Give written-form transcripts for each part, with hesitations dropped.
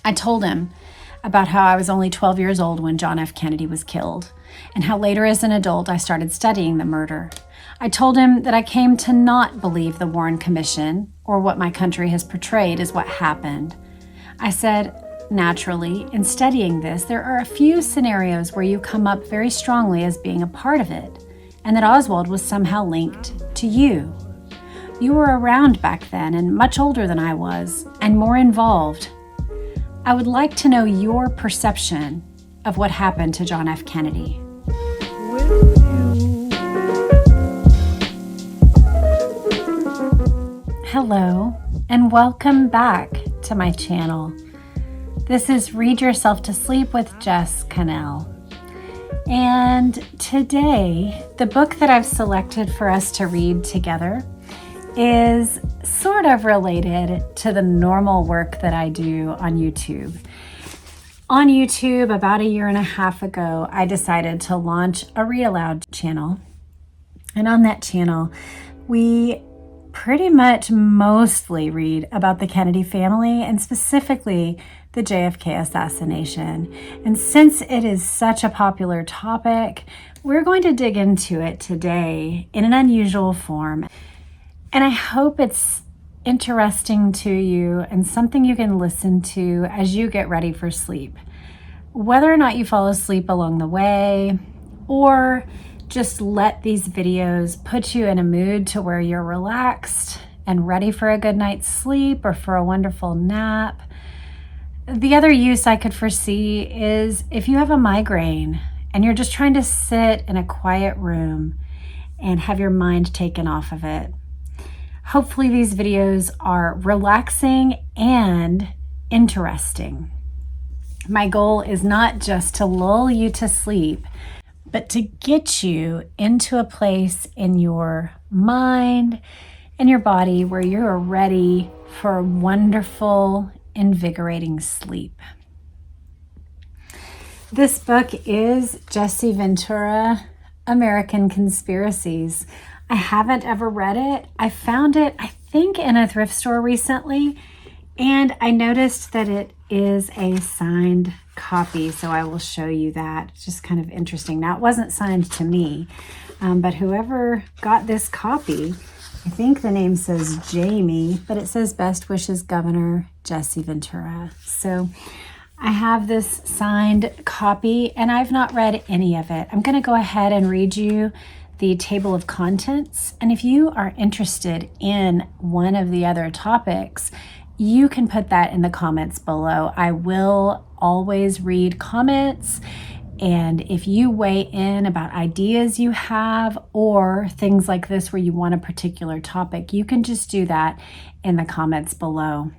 I told him about how I was only 12 years old when John F. Kennedy was killed, and how later as an adult I started studying the murder. I told him that I came to not believe the Warren Commission or what my country has portrayed as what happened. I said, naturally, in studying this, there are a few scenarios where you come up very strongly as being a part of it, and that Oswald was somehow linked to you. You were around back then and much older than I was, and more involved. I would like to know your perception of what happened to John F. Kennedy. Hello, and welcome back to my channel. This is Read Yourself to Sleep with Jess Cannell. And today, the book that I've selected for us to read together is sort of related to the normal work that I do on YouTube. On YouTube, about a year and a half ago, I decided to launch a Read Aloud channel. And on that channel, we pretty much mostly read about the Kennedy family and specifically the JFK assassination. And since it is such a popular topic, we're going to dig into it today in an unusual form. And I hope it's interesting to you and something you can listen to as you get ready for sleep. Whether or not you fall asleep along the way, or just let these videos put you in a mood to where you're relaxed and ready for a good night's sleep or for a wonderful nap. The other use I could foresee is if you have a migraine and you're just trying to sit in a quiet room and have your mind taken off of it. Hopefully these videos are relaxing and interesting. My goal is not just to lull you to sleep, but to get you into a place in your mind and your body where you're ready for a wonderful, invigorating sleep. This book is Jesse Ventura, American Conspiracies. I haven't ever read it. I found it, I think, in a thrift store recently, and I noticed that it is a signed copy, so I will show you that. It's just kind of interesting. Now, it wasn't signed to me, but whoever got this copy, I think the name says Jamie, but it says Best Wishes Governor Jesse Ventura. So I have this signed copy, and I've not read any of it. I'm going to go ahead and read you the table of contents. And if you are interested in one of the other topics, you can put that in the comments below. I will always read comments. And if you weigh in about ideas you have or things like this where you want a particular topic, you can just do that in the comments below.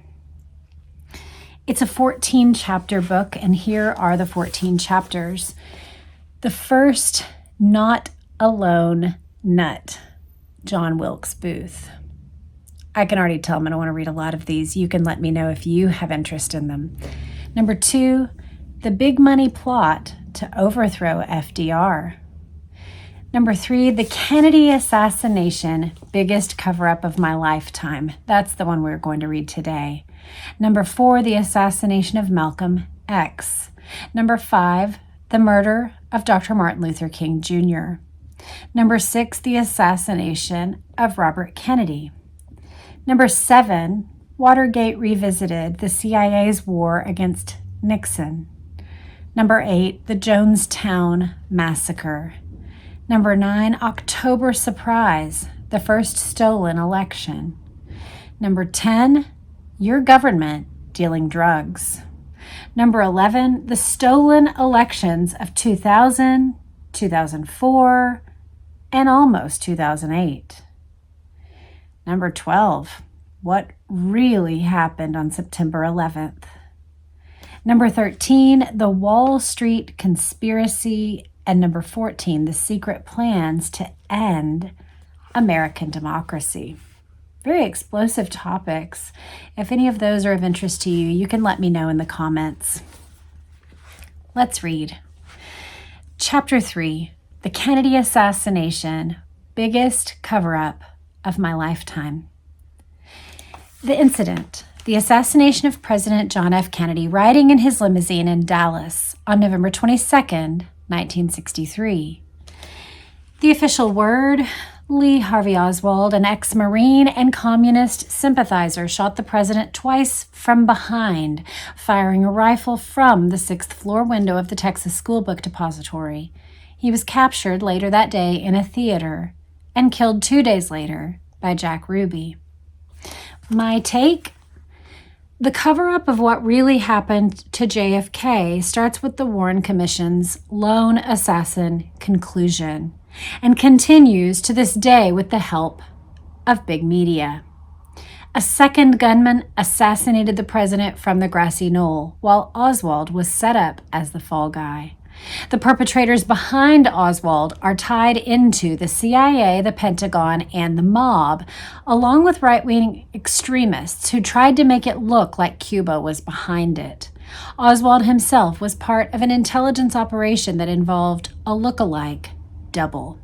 It's a 14 chapter book, and here are the 14 chapters. The first, Not Alone Nut, John Wilkes Booth. I can already tell I'm going to want to read a lot of these. You can let me know if you have interest in them. Number 2, The Big Money Plot to Overthrow FDR. Number 3, The Kennedy Assassination, Biggest Cover-Up of My Lifetime. That's the one we're going to read today. Number 4, The Assassination of Malcolm X. Number 5, The Murder of Dr. Martin Luther King Jr. Number 6, The Assassination of Robert Kennedy. Number 7, Watergate Revisited, the CIA's war against Nixon. Number 8, The Jonestown Massacre. Number 9, October Surprise, the first stolen election. Number 10, Your Government Dealing Drugs. Number 11, The Stolen Elections of 2000, 2004, and almost 2008. Number 12, What Really Happened on September 11th. Number 13, The Wall Street Conspiracy. And number 14, The Secret Plans to End American Democracy. Very explosive topics. If any of those are of interest to you, you can let me know in the comments. Let's read. Chapter 3, The Kennedy Assassination, Biggest Cover-Up of My Lifetime. The incident the assassination of President John F. Kennedy riding in his limousine in Dallas on November 22nd, 1963. The official word: Lee Harvey Oswald, an ex-Marine and communist sympathizer, shot the president twice from behind, firing a rifle from the 6th floor window of the Texas School Book Depository. He was captured later that day in a theater and killed 2 days later by Jack Ruby. My take? The cover-up of what really happened to JFK starts with the Warren Commission's lone assassin conclusion and continues to this day with the help of big media. A second gunman assassinated the president from the grassy knoll, while Oswald was set up as the fall guy. The perpetrators behind Oswald are tied into the CIA, the Pentagon, and the mob, along with right-wing extremists who tried to make it look like Cuba was behind it. Oswald himself was part of an intelligence operation that involved a look-alike double.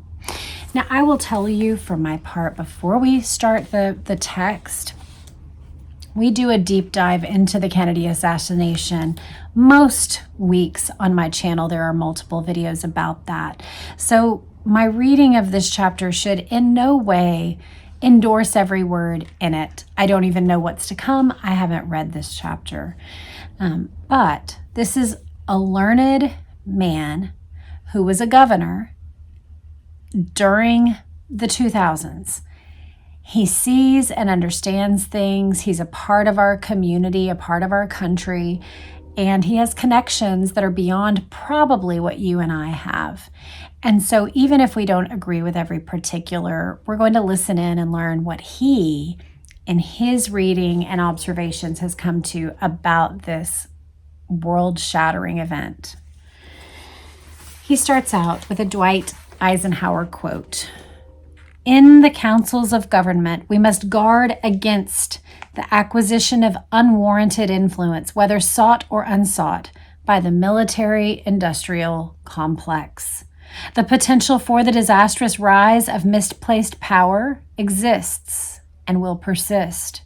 Now, I will tell you for my part, before we start the text, we do a deep dive into the Kennedy assassination. Most weeks on my channel, there are multiple videos about that. So my reading of this chapter should in no way endorse every word in it. I don't even know what's to come. I haven't read this chapter. But this is a learned man who was a governor during the 2000s. He sees and understands things. He's a part of our community, a part of our country, and he has connections that are beyond probably what you and I have. And so even if we don't agree with every particular, we're going to listen in and learn what he, in his reading and observations, has come to about this world-shattering event. He starts out with a Dwight Eisenhower quote: "In the councils of government, we must guard against the acquisition of unwarranted influence, whether sought or unsought, by the military-industrial complex. The potential for the disastrous rise of misplaced power exists and will persist.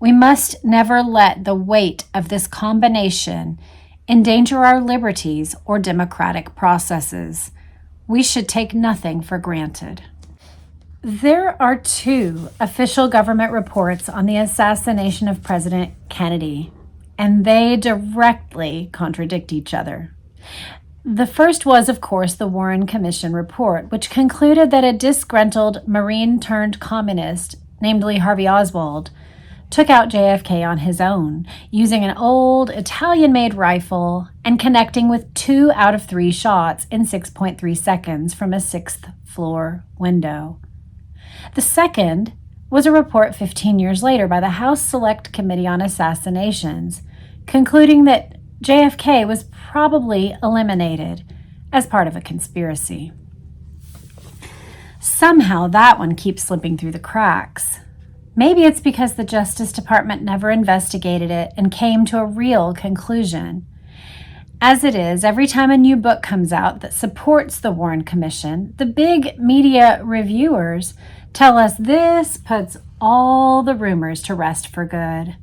We must never let the weight of this combination endanger our liberties or democratic processes. We should take nothing for granted." There are two official government reports on the assassination of President Kennedy, and they directly contradict each other. The first was, of course, the Warren Commission report, which concluded that a disgruntled Marine-turned-communist named Lee Harvey Oswald took out JFK on his own, using an old Italian-made rifle and connecting with 2 out of 3 shots in 6.3 seconds from a 6th floor window. The second was a report 15 years later by the House Select Committee on Assassinations, concluding that JFK was probably eliminated as part of a conspiracy. Somehow that one keeps slipping through the cracks. Maybe it's because the Justice Department never investigated it and came to a real conclusion. As it is, every time a new book comes out that supports the Warren Commission, the big media reviewers tell us this puts all the rumors to rest for good.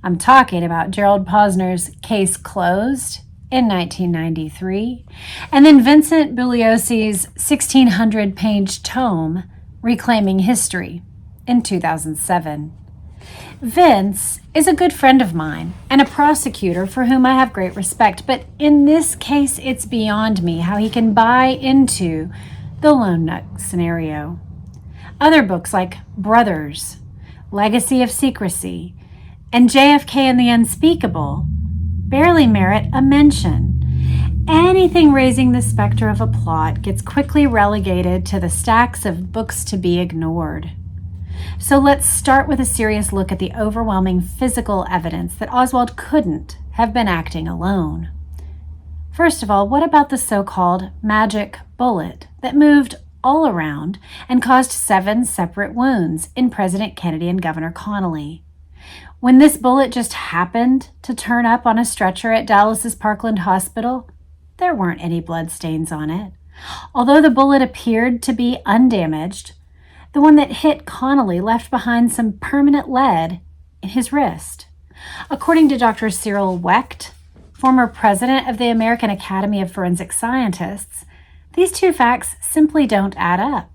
I'm talking about Gerald Posner's Case Closed in 1993, and then Vincent Bugliosi's 1,600-page tome, Reclaiming History, in 2007. Vince is a good friend of mine and a prosecutor for whom I have great respect, but in this case, it's beyond me how he can buy into the lone nut scenario. Other books like Brothers, Legacy of Secrecy, and JFK and the Unspeakable barely merit a mention. Anything raising the specter of a plot gets quickly relegated to the stacks of books to be ignored. So let's start with a serious look at the overwhelming physical evidence that Oswald couldn't have been acting alone. First of all, what about the so-called magic bullet that moved all around and caused 7 separate wounds in President Kennedy and Governor Connally? When this bullet just happened to turn up on a stretcher at Dallas's Parkland Hospital, there weren't any bloodstains on it. Although the bullet appeared to be undamaged, the one that hit Connally left behind some permanent lead in his wrist. According to Dr. Cyril Wecht, former president of the American Academy of Forensic Scientists, these two facts simply don't add up.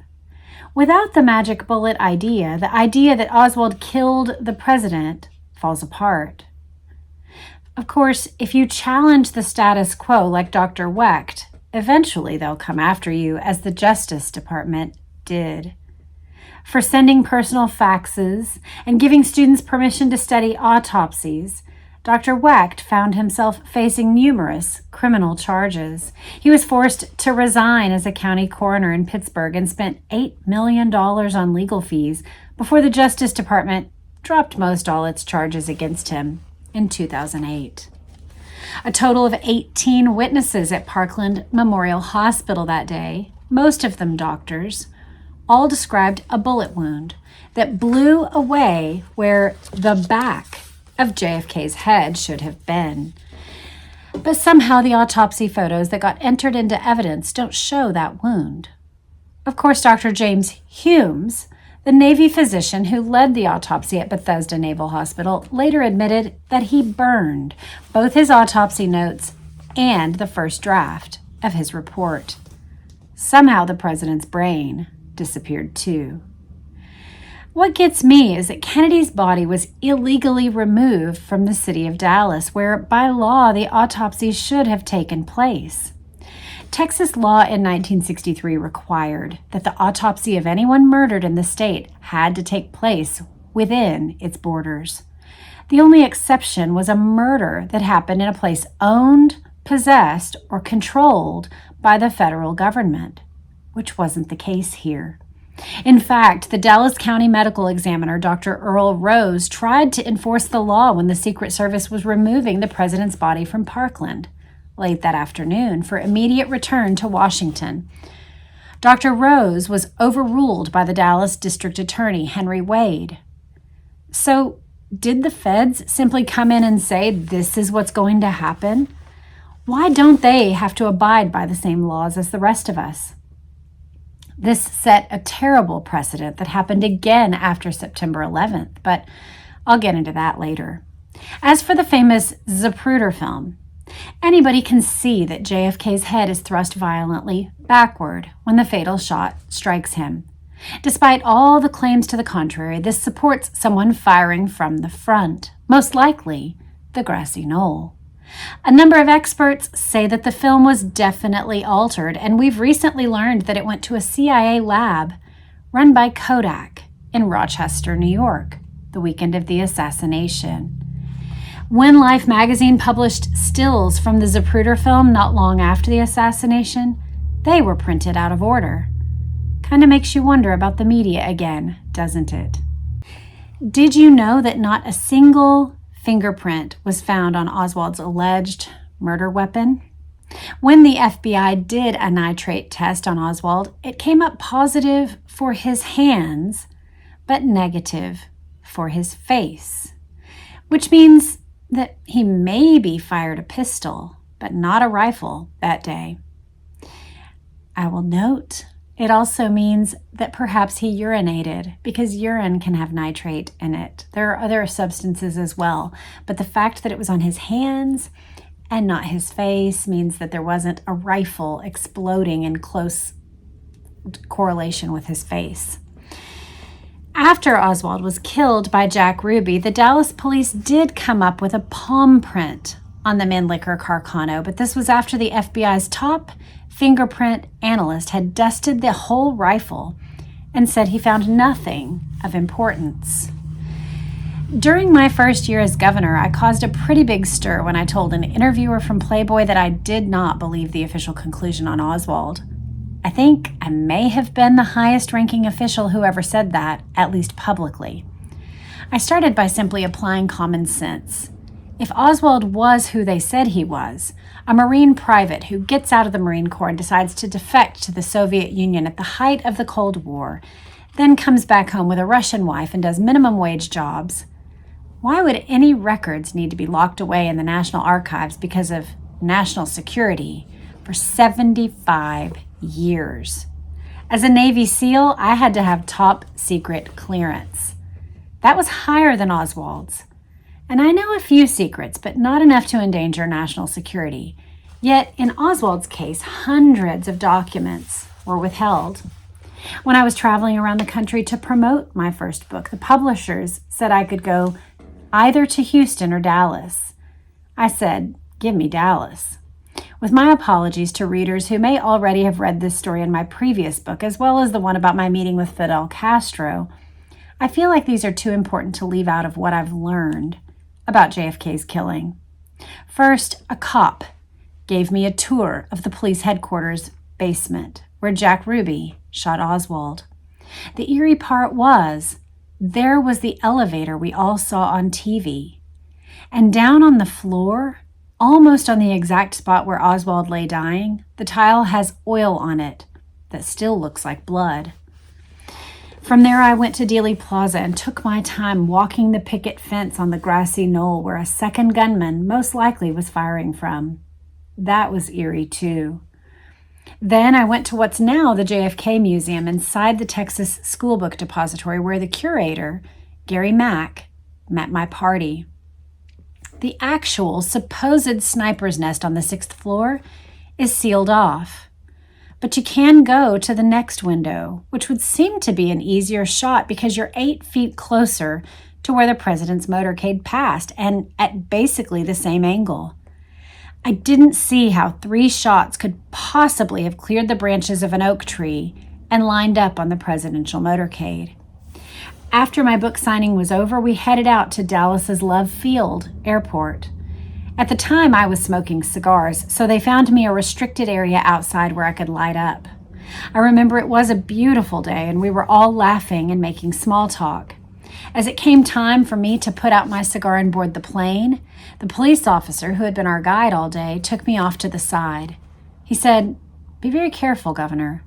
Without the magic bullet idea, the idea that Oswald killed the president falls apart. Of course, if you challenge the status quo like Dr. Wecht, eventually they'll come after you, as the Justice Department did. For sending personal faxes and giving students permission to study autopsies, Dr. Wecht found himself facing numerous criminal charges. He was forced to resign as a county coroner in Pittsburgh and spent $8 million on legal fees before the Justice Department dropped most all its charges against him in 2008. A total of 18 witnesses at Parkland Memorial Hospital that day, most of them doctors, all described a bullet wound that blew away where the back of JFK's head should have been. But somehow the autopsy photos that got entered into evidence don't show that wound. Of course, Dr. James Humes, the Navy physician who led the autopsy at Bethesda Naval Hospital, later admitted that he burned both his autopsy notes and the first draft of his report. Somehow the president's brain disappeared too. What gets me is that Kennedy's body was illegally removed from the city of Dallas, where by law the autopsy should have taken place. Texas law in 1963 required that the autopsy of anyone murdered in the state had to take place within its borders. The only exception was a murder that happened in a place owned, possessed, or controlled by the federal government, which wasn't the case here. In fact, the Dallas County Medical Examiner, Dr. Earl Rose, tried to enforce the law when the Secret Service was removing the president's body from Parkland late that afternoon for immediate return to Washington. Dr. Rose was overruled by the Dallas District Attorney, Henry Wade. So, did the feds simply come in and say, this is what's going to happen? Why don't they have to abide by the same laws as the rest of us? This set a terrible precedent that happened again after September 11th, but I'll get into that later. As for the famous Zapruder film, anybody can see that JFK's head is thrust violently backward when the fatal shot strikes him. Despite all the claims to the contrary, this supports someone firing from the front, most likely the grassy knoll. A number of experts say that the film was definitely altered, and we've recently learned that it went to a CIA lab run by Kodak in Rochester, New York, the weekend of the assassination. When Life magazine published stills from the Zapruder film not long after the assassination, they were printed out of order. Kind of makes you wonder about the media again, doesn't it? Did you know that not a single fingerprint was found on Oswald's alleged murder weapon? When the FBI did a nitrate test on Oswald, it came up positive for his hands, but negative for his face, which means that he maybe fired a pistol, but not a rifle that day. I will note it also means that perhaps he urinated, because urine can have nitrate in it. There are other substances as well, but the fact that it was on his hands and not his face means that there wasn't a rifle exploding in close correlation with his face. After Oswald was killed by Jack Ruby, the Dallas police did come up with a palm print on the Mannlicher Carcano, but this was after the FBI's top fingerprint analyst had dusted the whole rifle and said he found nothing of importance. During my first year as governor, I caused a pretty big stir when I told an interviewer from Playboy that I did not believe the official conclusion on Oswald. I think I may have been the highest ranking official who ever said that, at least publicly. I started by simply applying common sense. If Oswald was who they said he was, a Marine private who gets out of the Marine Corps and decides to defect to the Soviet Union at the height of the Cold War, then comes back home with a Russian wife and does minimum wage jobs, why would any records need to be locked away in the National Archives because of national security for 75 years? As a Navy SEAL, I had to have top secret clearance. That was higher than Oswald's. And I know a few secrets, but not enough to endanger national security. Yet, in Oswald's case, hundreds of documents were withheld. When I was traveling around the country to promote my first book, the publishers said I could go either to Houston or Dallas. I said, "Give me Dallas." With my apologies to readers who may already have read this story in my previous book, as well as the one about my meeting with Fidel Castro, I feel like these are too important to leave out of what I've learned about JFK's killing. First, a cop gave me a tour of the police headquarters basement where Jack Ruby shot Oswald. The eerie part was, there was the elevator we all saw on TV. And down on the floor, almost on the exact spot where Oswald lay dying, the tile has oil on it that still looks like blood. From there, I went to Dealey Plaza and took my time walking the picket fence on the grassy knoll where a second gunman most likely was firing from. That was eerie, too. Then I went to what's now the JFK Museum inside the Texas Schoolbook Depository where the curator, Gary Mack, met my party. The actual supposed sniper's nest on the 6th floor is sealed off. But you can go to the next window, which would seem to be an easier shot because you're 8 feet closer to where the president's motorcade passed and at basically the same angle. I didn't see how 3 shots could possibly have cleared the branches of an oak tree and lined up on the presidential motorcade. After my book signing was over, we headed out to Dallas's Love Field Airport. At the time, I was smoking cigars, so they found me a restricted area outside where I could light up. I remember it was a beautiful day, and we were all laughing and making small talk. As it came time for me to put out my cigar and board the plane, the police officer, who had been our guide all day, took me off to the side. He said, "Be very careful, Governor.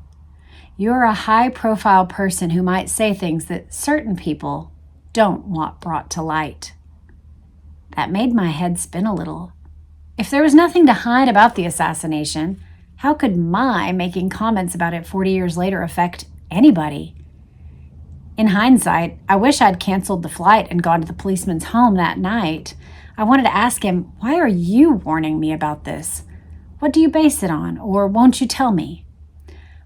You're a high-profile person who might say things that certain people don't want brought to light." That made my head spin a little. If there was nothing to hide about the assassination, how could my making comments about it 40 years later affect anybody? In hindsight, I wish I'd canceled the flight and gone to the policeman's home that night. I wanted to ask him, "Why are you warning me about this? What do you base it on? Or won't you tell me?"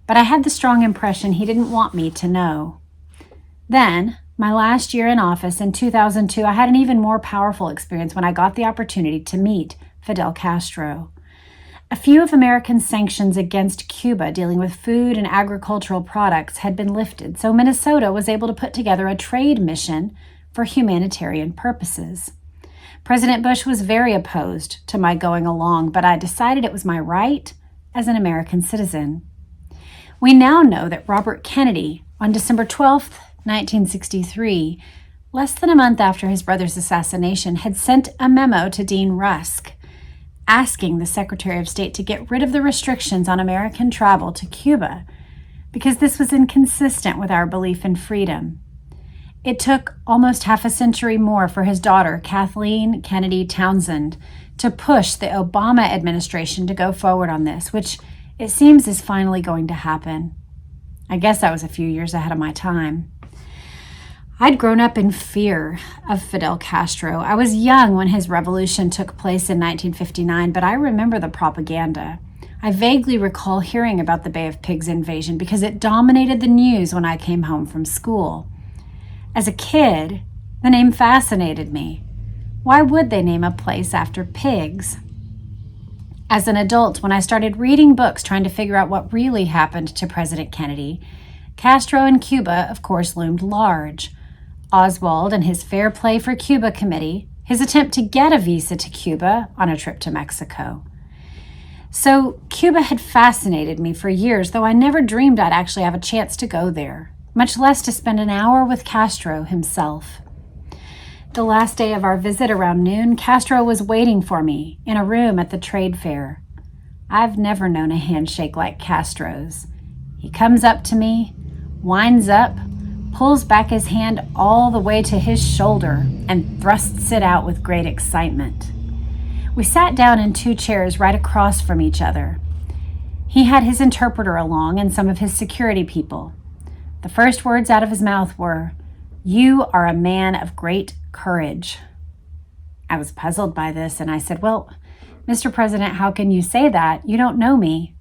But I had the strong impression he didn't want me to know. Then, my last year in office in 2002, I had an even more powerful experience when I got the opportunity to meet Fidel Castro. A few of American sanctions against Cuba dealing with food and agricultural products had been lifted, so Minnesota was able to put together a trade mission for humanitarian purposes. President Bush was very opposed to my going along, but I decided it was my right as an American citizen. We now know that Robert Kennedy, on December 12th, 1963, less than a month after his brother's assassination, had sent a memo to Dean Rusk asking the Secretary of State to get rid of the restrictions on American travel to Cuba because this was inconsistent with our belief in freedom. It took almost half a century more for his daughter, Kathleen Kennedy Townsend, to push the Obama administration to go forward on this, which it seems is finally going to happen. I guess I was a few years ahead of my time. I'd grown up in fear of Fidel Castro. I was young when his revolution took place in 1959, but I remember the propaganda. I vaguely recall hearing about the Bay of Pigs invasion because it dominated the news when I came home from school. As a kid, the name fascinated me. Why would they name a place after pigs? As an adult, when I started reading books trying to figure out what really happened to President Kennedy, Castro and Cuba, of course, loomed large. Oswald and his Fair Play for Cuba committee, his attempt to get a visa to Cuba on a trip to Mexico. So Cuba had fascinated me for years, though I never dreamed I'd actually have a chance to go there, much less to spend an hour with Castro himself. The last day of our visit around noon, Castro was waiting for me in a room at the trade fair. I've never known a handshake like Castro's. He comes up to me, winds up, pulls back his hand all the way to his shoulder, and thrusts it out with great excitement. We sat down in 2 chairs right across from each other. He had his interpreter along and some of his security people. The first words out of his mouth were, "You are a man of great courage." I was puzzled by this, and I said, "Well, Mr. President, how can you say that? You don't know me."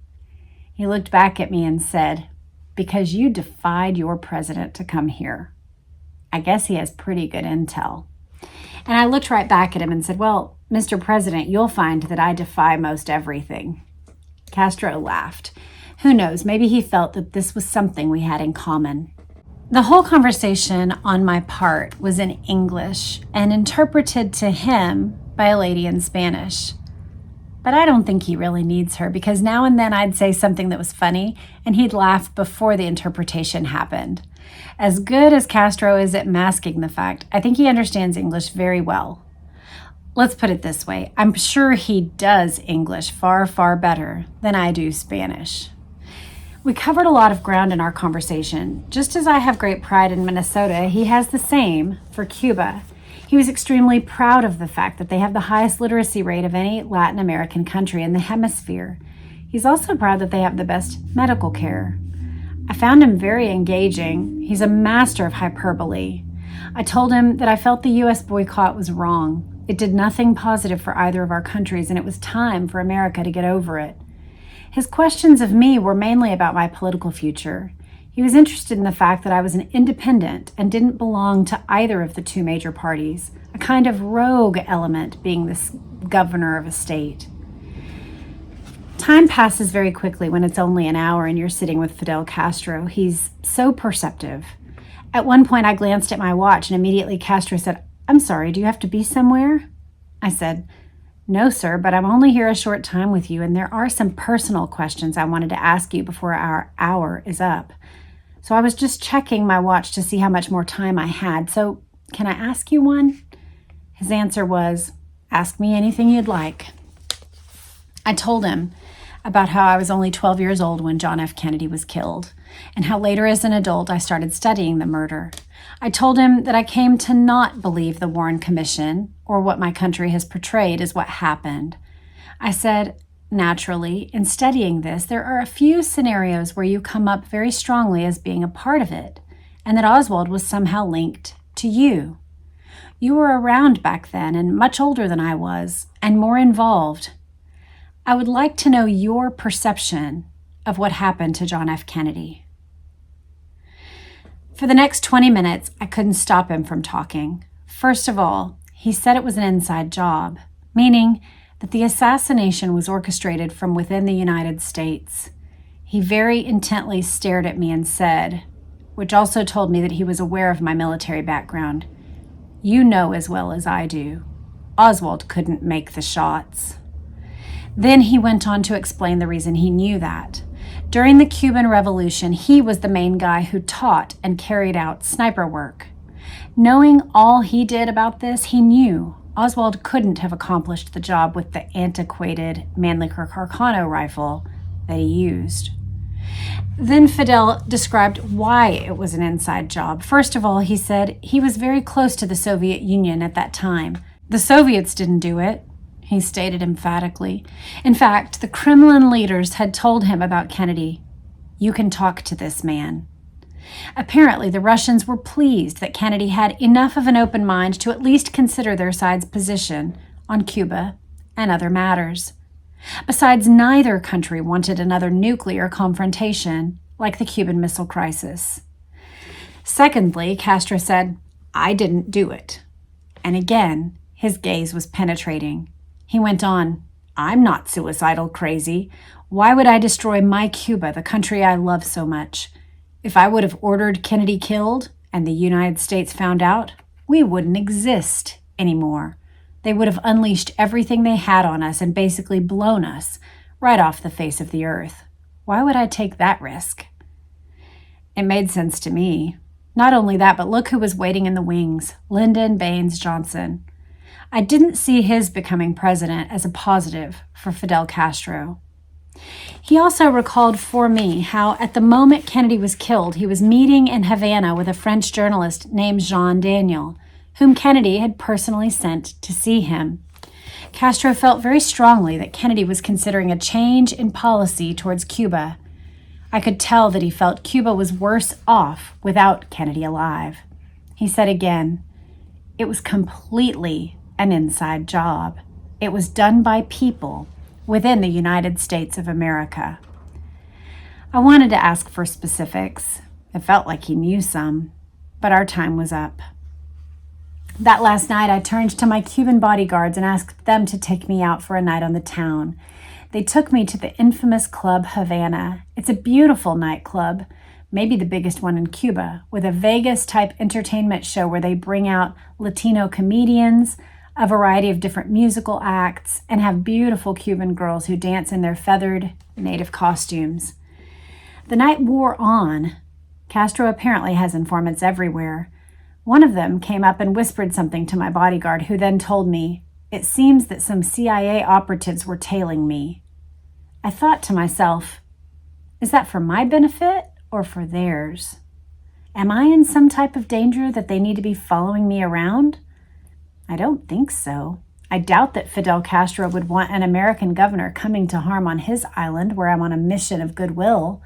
He looked back at me and said, "Because you defied your president to come here." I guess he has pretty good intel. And I looked right back at him and said, "Well, Mr. President, you'll find that I defy most everything." Castro laughed. Who knows, maybe he felt that this was something we had in common. The whole conversation on my part was in English and interpreted to him by a lady in Spanish. But I don't think he really needs her, because now and then I'd say something that was funny and he'd laugh before the interpretation happened. As good as Castro is at masking the fact, I think he understands English very well. Let's put it this way, I'm sure he does English far, far better than I do Spanish. We covered a lot of ground in our conversation. Just as I have great pride in Minnesota, he has the same for Cuba. He was extremely proud of the fact that they have the highest literacy rate of any Latin American country in the hemisphere. He's also proud that they have the best medical care. I found him very engaging. He's a master of hyperbole. I told him that I felt the U.S. boycott was wrong. It did nothing positive for either of our countries, and it was time for America to get over it. His questions of me were mainly about my political future. He was interested in the fact that I was an independent and didn't belong to either of the two major parties, a kind of rogue element being this governor of a state. Time passes very quickly when it's only an hour and you're sitting with Fidel Castro. He's so perceptive. At one point, I glanced at my watch and immediately Castro said, "I'm sorry, do you have to be somewhere?" I said, "No, sir, but I'm only here a short time with you, and there are some personal questions I wanted to ask you before our hour is up. So I was just checking my watch to see how much more time I had. So can I ask you one?" His answer was, "Ask me anything you'd like." I told him about how I was only 12 years old when John F. Kennedy was killed, and how later as an adult I started studying the murder. I told him that I came to not believe the Warren Commission or what my country has portrayed as what happened. I said, naturally, in studying this, there are a few scenarios where you come up very strongly as being a part of it, and that Oswald was somehow linked to you. You were around back then and much older than I was, and more involved. I would like to know your perception of what happened to John F. Kennedy. For the next 20 minutes, I couldn't stop him from talking. First of all, he said it was an inside job, meaning that the assassination was orchestrated from within the United States. He very intently stared at me and said, which also told me that he was aware of my military background, "You know as well as I do, Oswald couldn't make the shots." Then he went on to explain the reason he knew that. During the Cuban Revolution, he was the main guy who taught and carried out sniper work. Knowing all he did about this, he knew Oswald couldn't have accomplished the job with the antiquated Mannlicher Carcano rifle that he used. Then Fidel described why it was an inside job. First of all, he said he was very close to the Soviet Union at that time. The Soviets didn't do it, he stated emphatically. In fact, the Kremlin leaders had told him about Kennedy. "You can talk to this man." Apparently, the Russians were pleased that Kennedy had enough of an open mind to at least consider their side's position on Cuba and other matters. Besides, neither country wanted another nuclear confrontation like the Cuban Missile Crisis. Secondly, Castro said, "I didn't do it." And again, his gaze was penetrating. He went on, "I'm not suicidal crazy. Why would I destroy my Cuba, the country I love so much? If I would have ordered Kennedy killed and the United States found out, we wouldn't exist anymore. They would have unleashed everything they had on us and basically blown us right off the face of the earth. Why would I take that risk?" It made sense to me. Not only that, but look who was waiting in the wings, Lyndon Baines Johnson. I didn't see his becoming president as a positive for Fidel Castro. He also recalled for me how at the moment Kennedy was killed, he was meeting in Havana with a French journalist named Jean Daniel, whom Kennedy had personally sent to see him. Castro felt very strongly that Kennedy was considering a change in policy towards Cuba. I could tell that he felt Cuba was worse off without Kennedy alive. He said again, "It was completely an inside job. It was done by people within the United States of America. I wanted to ask for specifics. It felt like he knew some, but our time was up. That last night, I turned to my Cuban bodyguards and asked them to take me out for a night on the town. They took me to the infamous Club Havana. It's a beautiful nightclub, maybe the biggest one in Cuba, with a Vegas-type entertainment show where they bring out Latino comedians, a variety of different musical acts, and have beautiful Cuban girls who dance in their feathered native costumes. The night wore on. Castro apparently has informants everywhere. One of them came up and whispered something to my bodyguard, who then told me, "It seems that some CIA operatives were tailing me." I thought to myself, is that for my benefit or for theirs? Am I in some type of danger that they need to be following me around? I don't think so. I doubt that Fidel Castro would want an American governor coming to harm on his island where I'm on a mission of goodwill.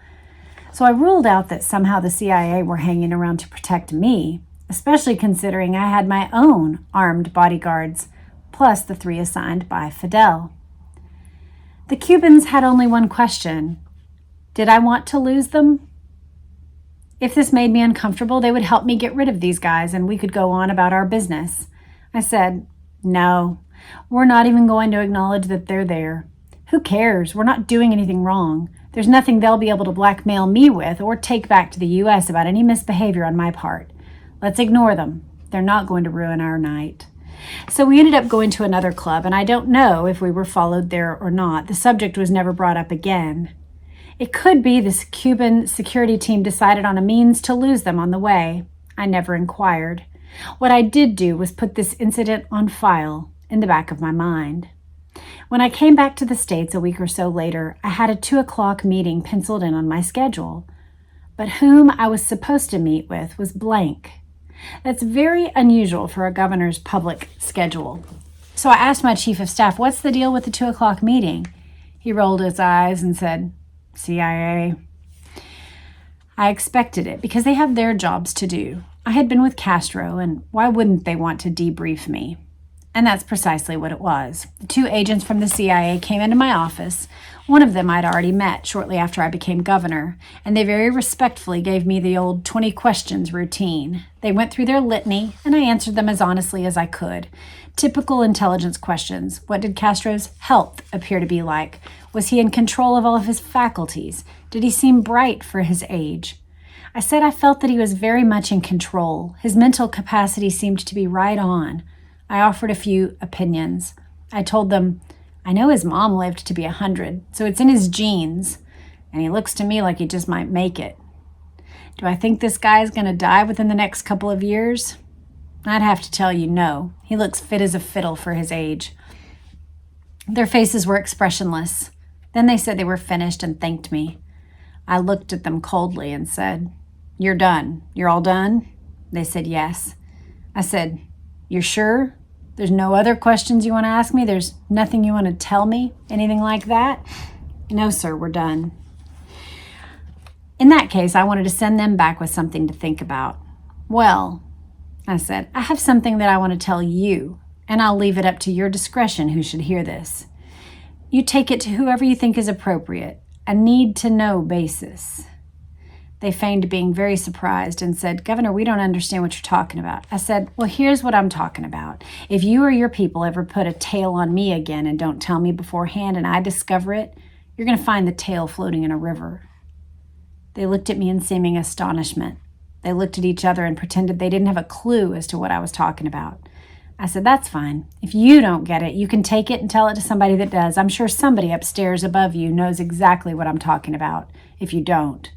So I ruled out that somehow the CIA were hanging around to protect me, especially considering I had my own armed bodyguards, plus the 3 assigned by Fidel. The Cubans had only one question. Did I want to lose them? If this made me uncomfortable, they would help me get rid of these guys and we could go on about our business. I said, no, we're not even going to acknowledge that they're there. Who cares? We're not doing anything wrong. There's nothing they'll be able to blackmail me with or take back to the U.S. about any misbehavior on my part. Let's ignore them. They're not going to ruin our night. So we ended up going to another club, and I don't know if we were followed there or not. The subject was never brought up again. It could be this Cuban security team decided on a means to lose them on the way. I never inquired. What I did do was put this incident on file in the back of my mind. When I came back to the States a week or so later, I had a 2:00 meeting penciled in on my schedule. But whom I was supposed to meet with was blank. That's very unusual for a governor's public schedule. So I asked my chief of staff, what's the deal with the 2:00 meeting? He rolled his eyes and said, CIA. I expected it because they have their jobs to do. I had been with Castro, and why wouldn't they want to debrief me? And that's precisely what it was. The 2 agents from the CIA came into my office. One of them I'd already met shortly after I became governor, and they very respectfully gave me the old 20 questions routine. They went through their litany, and I answered them as honestly as I could. Typical intelligence questions. What did Castro's health appear to be like? Was he in control of all of his faculties? Did he seem bright for his age? I said I felt that he was very much in control. His mental capacity seemed to be right on. I offered a few opinions. I told them, I know his mom lived to be 100, so it's in his genes, and he looks to me like he just might make it. Do I think this guy is going to die within the next couple of years? I'd have to tell you no. He looks fit as a fiddle for his age. Their faces were expressionless. Then they said they were finished and thanked me. I looked at them coldly and said, You're done. You're all done? They said yes. I said, You're sure? There's no other questions you want to ask me? There's nothing you want to tell me? Anything like that? No, sir, we're done. In that case, I wanted to send them back with something to think about. Well, I said, I have something that I want to tell you, and I'll leave it up to your discretion who should hear this. You take it to whoever you think is appropriate, a need-to-know basis. They feigned being very surprised and said, Governor, we don't understand what you're talking about. I said, well, here's what I'm talking about. If you or your people ever put a tail on me again and don't tell me beforehand and I discover it, you're going to find the tail floating in a river. They looked at me in seeming astonishment. They looked at each other and pretended they didn't have a clue as to what I was talking about. I said, that's fine. If you don't get it, you can take it and tell it to somebody that does. I'm sure somebody upstairs above you knows exactly what I'm talking about if you don't.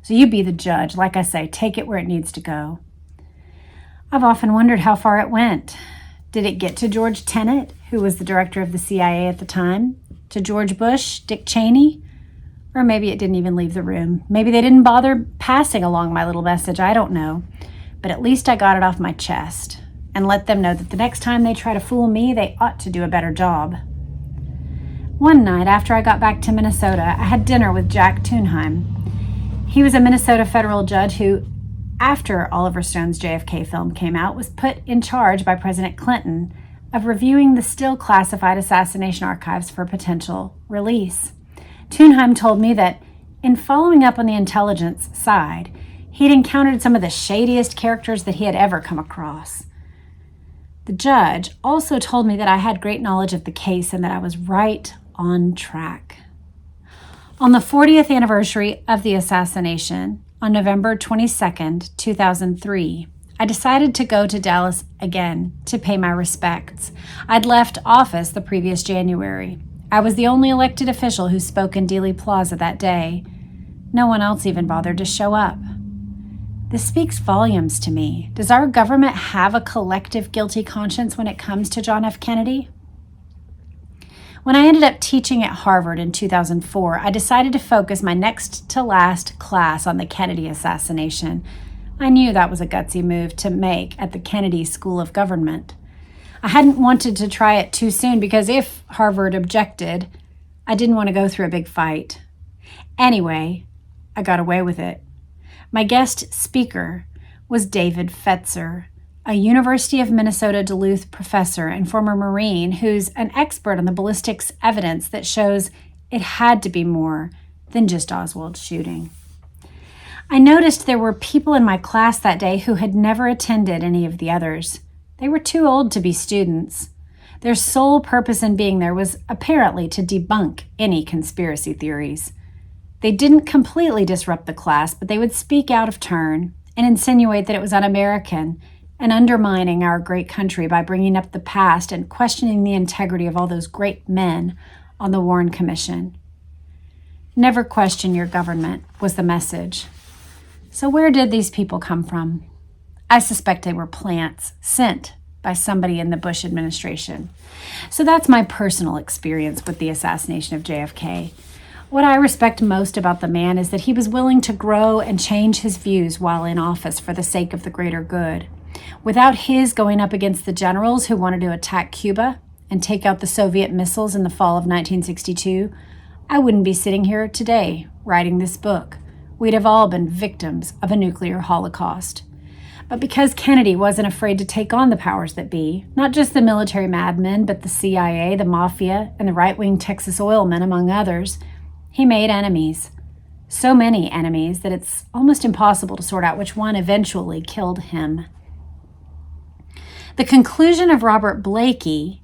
So you be the judge. Like I say, take it where it needs to go. I've often wondered how far it went. Did it get to George Tenet, who was the director of the CIA at the time? To George Bush, Dick Cheney? Or maybe it didn't even leave the room. Maybe they didn't bother passing along my little message. I don't know. But at least I got it off my chest and let them know that the next time they try to fool me, they ought to do a better job. One night after I got back to Minnesota, I had dinner with Jack Thunheim. He was a Minnesota federal judge who, after Oliver Stone's JFK film came out, was put in charge by President Clinton of reviewing the still classified assassination archives for potential release. Thunheim told me that in following up on the intelligence side, he'd encountered some of the shadiest characters that he had ever come across. The judge also told me that I had great knowledge of the case and that I was right on track. On the 40th anniversary of the assassination, on November 22nd, 2003, I decided to go to Dallas again to pay my respects. I'd left office the previous January. I was the only elected official who spoke in Dealey Plaza that day. No one else even bothered to show up. This speaks volumes to me. Does our government have a collective guilty conscience when it comes to John F. Kennedy? When I ended up teaching at Harvard in 2004, I decided to focus my next to last class on the Kennedy assassination. I knew that was a gutsy move to make at the Kennedy School of Government. I hadn't wanted to try it too soon because if Harvard objected, I didn't want to go through a big fight. Anyway, I got away with it. My guest speaker was David Fetzer, a University of Minnesota Duluth professor and former Marine who's an expert on the ballistics evidence that shows it had to be more than just Oswald's shooting. I noticed there were people in my class that day who had never attended any of the others. They were too old to be students. Their sole purpose in being there was apparently to debunk any conspiracy theories. They didn't completely disrupt the class, but they would speak out of turn and insinuate that it was un-American and undermining our great country by bringing up the past and questioning the integrity of all those great men on the Warren Commission. Never question your government was the message. So where did these people come from? I suspect they were plants sent by somebody in the Bush administration. So that's my personal experience with the assassination of JFK. What I respect most about the man is that he was willing to grow and change his views while in office for the sake of the greater good. Without his going up against the generals who wanted to attack Cuba and take out the Soviet missiles in the fall of 1962, I wouldn't be sitting here today writing this book. We'd have all been victims of a nuclear holocaust. But because Kennedy wasn't afraid to take on the powers that be, not just the military madmen, but the CIA, the mafia, and the right-wing Texas oil men, among others, he made enemies. So many enemies that it's almost impossible to sort out which one eventually killed him. The conclusion of Robert Blakey,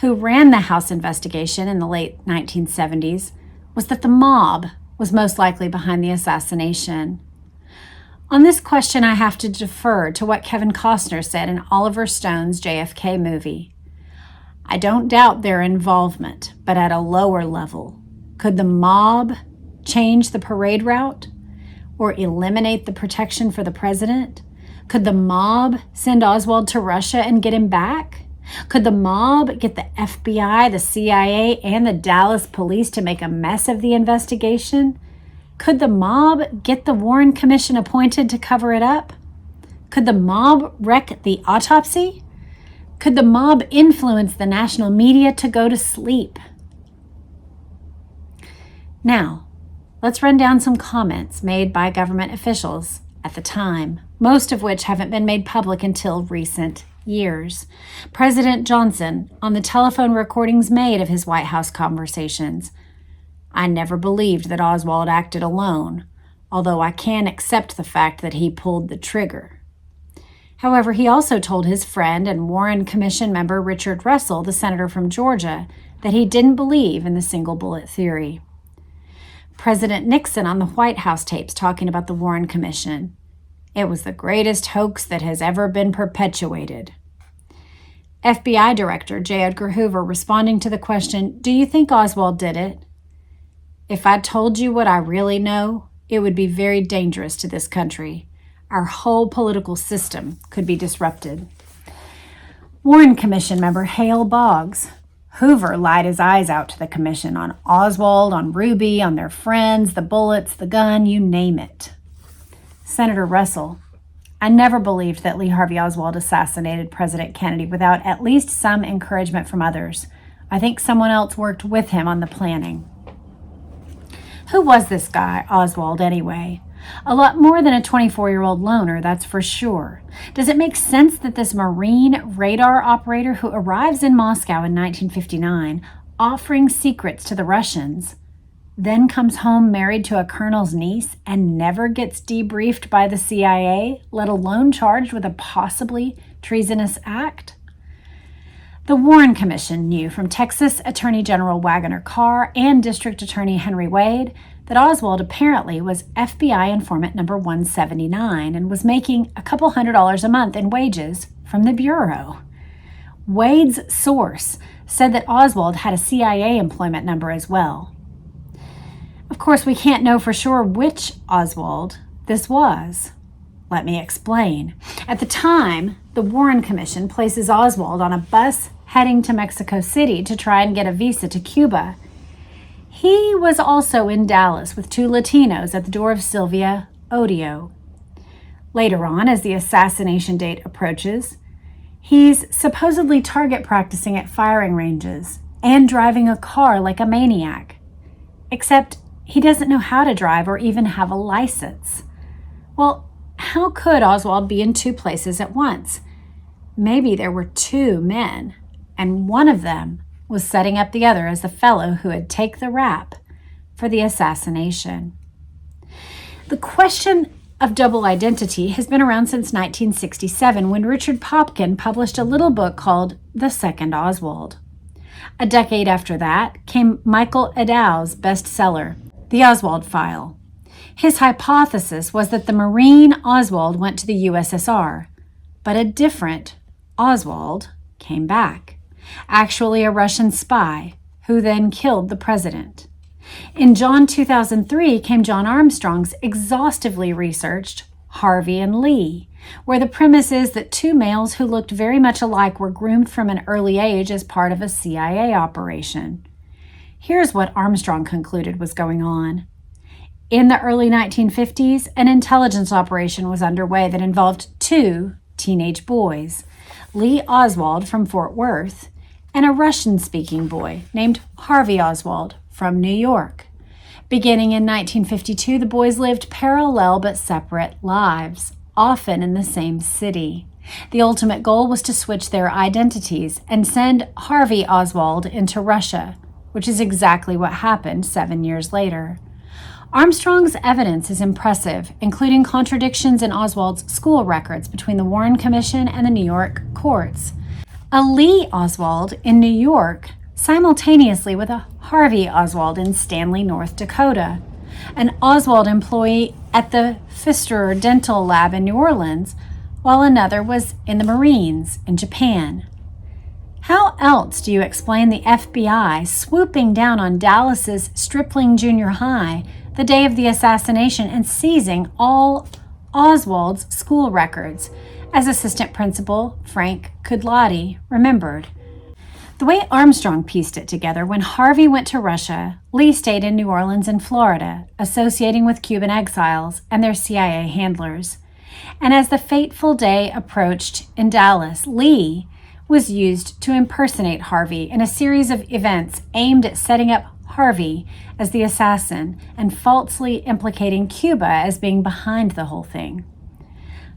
who ran the House investigation in the late 1970s, was that the mob was most likely behind the assassination. On this question, I have to defer to what Kevin Costner said in Oliver Stone's JFK movie. I don't doubt their involvement, but at a lower level. Could the mob change the parade route or eliminate the protection for the president? Could the mob send Oswald to Russia and get him back? Could the mob get the FBI, the CIA, and the Dallas police to make a mess of the investigation? Could the mob get the Warren Commission appointed to cover it up? Could the mob wreck the autopsy? Could the mob influence the national media to go to sleep? Now, let's run down some comments made by government officials at the time, most of which haven't been made public until recent years. President Johnson, on the telephone recordings made of his White House conversations, I never believed that Oswald acted alone, although I can accept the fact that he pulled the trigger. However, he also told his friend and Warren Commission member Richard Russell, the senator from Georgia, that he didn't believe in the single bullet theory. President Nixon on the White House tapes talking about the Warren Commission. It was the greatest hoax that has ever been perpetuated. FBI Director J. Edgar Hoover responding to the question, do you think Oswald did it? If I told you what I really know, it would be very dangerous to this country. Our whole political system could be disrupted. Warren Commission member Hale Boggs. Hoover lied his eyes out to the commission on Oswald, on Ruby, on their friends, the bullets, the gun, you name it. Senator Russell. I never believed that Lee Harvey Oswald assassinated President Kennedy without at least some encouragement from others. I think someone else worked with him on the planning. Who was this guy, Oswald, anyway? A lot more than a 24-year-old loner, that's for sure. Does it make sense that this Marine radar operator who arrives in Moscow in 1959, offering secrets to the Russians, then comes home married to a colonel's niece and never gets debriefed by the CIA, let alone charged with a possibly treasonous act? The Warren Commission knew from Texas Attorney General Waggoner Carr and District Attorney Henry Wade that Oswald apparently was FBI informant number 179 and was making a couple $100s a month in wages from the Bureau. Wade's source said that Oswald had a CIA employment number as well. Of course, we can't know for sure which Oswald this was. Let me explain. At the time, the Warren Commission places Oswald on a bus heading to Mexico City to try and get a visa to Cuba. He was also in Dallas with two Latinos at the door of Sylvia Odio. Later on, as the assassination date approaches, he's supposedly target practicing at firing ranges and driving a car like a maniac. Except he doesn't know how to drive or even have a license. Well, how could Oswald be in two places at once? Maybe there were two men, and one of them was setting up the other as the fellow who would take the rap for the assassination. The question of double identity has been around since 1967 when Richard Popkin published a little book called The Second Oswald. A decade after that came Michael Edow's bestseller, The Oswald File. His hypothesis was that the Marine Oswald went to the USSR, but a different Oswald came back, actually a Russian spy who then killed the president. In John 2003 came John Armstrong's exhaustively researched Harvey and Lee, where the premise is that two males who looked very much alike were groomed from an early age as part of a CIA operation. Here's what Armstrong concluded was going on. In the early 1950s, an intelligence operation was underway that involved two teenage boys, Lee Oswald from Fort Worth and a Russian-speaking boy named Harvey Oswald from New York. Beginning in 1952, the boys lived parallel but separate lives, often in the same city. The ultimate goal was to switch their identities and send Harvey Oswald into Russia, which is exactly what happened 7 years later. Armstrong's evidence is impressive, including contradictions in Oswald's school records between the Warren Commission and the New York courts. A Lee Oswald in New York simultaneously with a Harvey Oswald in Stanley, North Dakota, an Oswald employee at the Pfister Dental Lab in New Orleans, while another was in the Marines in Japan. How else do you explain the FBI swooping down on Dallas's Stripling Junior High the day of the assassination and seizing all Oswald's school records, as Assistant Principal Frank Kudlotti remembered? The way Armstrong pieced it together, when Harvey went to Russia, Lee stayed in New Orleans and Florida, associating with Cuban exiles and their CIA handlers. And as the fateful day approached in Dallas, Lee was used to impersonate Harvey in a series of events aimed at setting up Harvey as the assassin and falsely implicating Cuba as being behind the whole thing.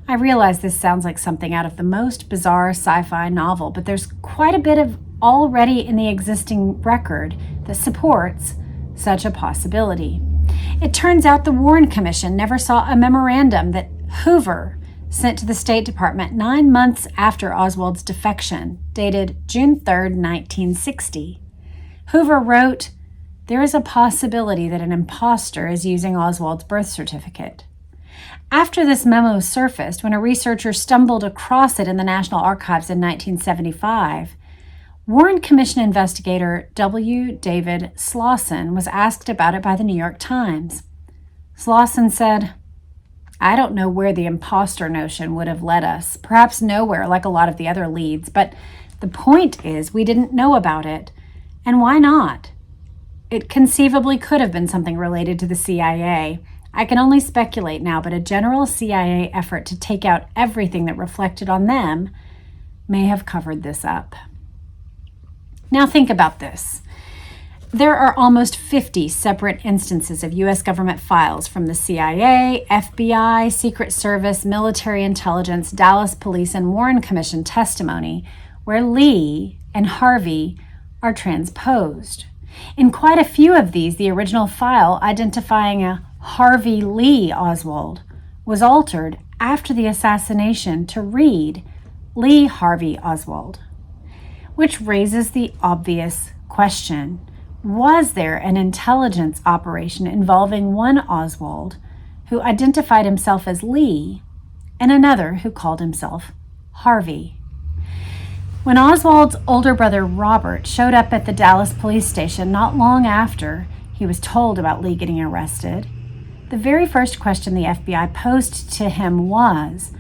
I realize this sounds like something out of the most bizarre sci-fi novel, but there's quite a bit of already in the existing record that supports such a possibility. It turns out the Warren Commission never saw a memorandum that Hoover sent to the State Department 9 months after Oswald's defection, dated June 3, 1960. Hoover wrote, "There is a possibility that an impostor is using Oswald's birth certificate." After this memo surfaced, when a researcher stumbled across it in the National Archives in 1975, Warren Commission investigator W. David Slauson was asked about it by the New York Times. Slauson said, "I don't know where the impostor notion would have led us, perhaps nowhere like a lot of the other leads, but the point is we didn't know about it. And why not? It conceivably could have been something related to the CIA. I can only speculate now, but a general CIA effort to take out everything that reflected on them may have covered this up." Now think about this. There are almost 50 separate instances of U.S. government files from the CIA, FBI, Secret Service, military intelligence, Dallas Police, and Warren Commission testimony where Lee and Harvey are transposed. In quite a few of these, the original file identifying a Harvey Lee Oswald was altered after the assassination to read Lee Harvey Oswald, which raises the obvious question. Was there an intelligence operation involving one Oswald who identified himself as Lee and another who called himself Harvey? When Oswald's older brother Robert showed up at the Dallas police station not long after he was told about Lee getting arrested, the very first question the FBI posed to him was,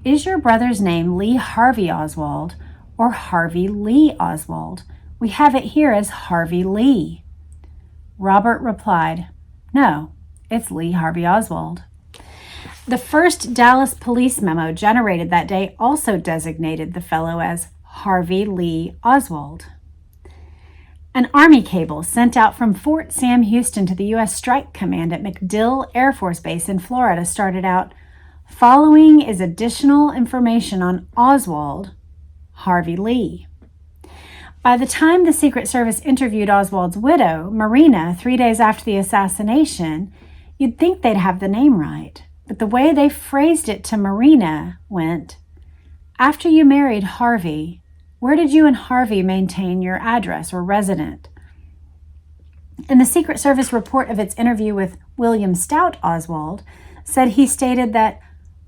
"Is your brother's name Lee Harvey Oswald or Harvey Lee Oswald? We have it here as Harvey Lee." Robert replied, "No, it's Lee Harvey Oswald." The first Dallas police memo generated that day also designated the fellow as Harvey Lee Oswald. An Army cable sent out from Fort Sam Houston to the U.S. Strike Command at MacDill Air Force Base in Florida started out, "Following is additional information on Oswald, Harvey Lee." By the time the Secret Service interviewed Oswald's widow, Marina, 3 days after the assassination, you'd think they'd have the name right. But the way they phrased it to Marina went, "After you married Harvey, where did you and Harvey maintain your address or resident?" In the Secret Service report of its interview with William Stout Oswald, said he stated that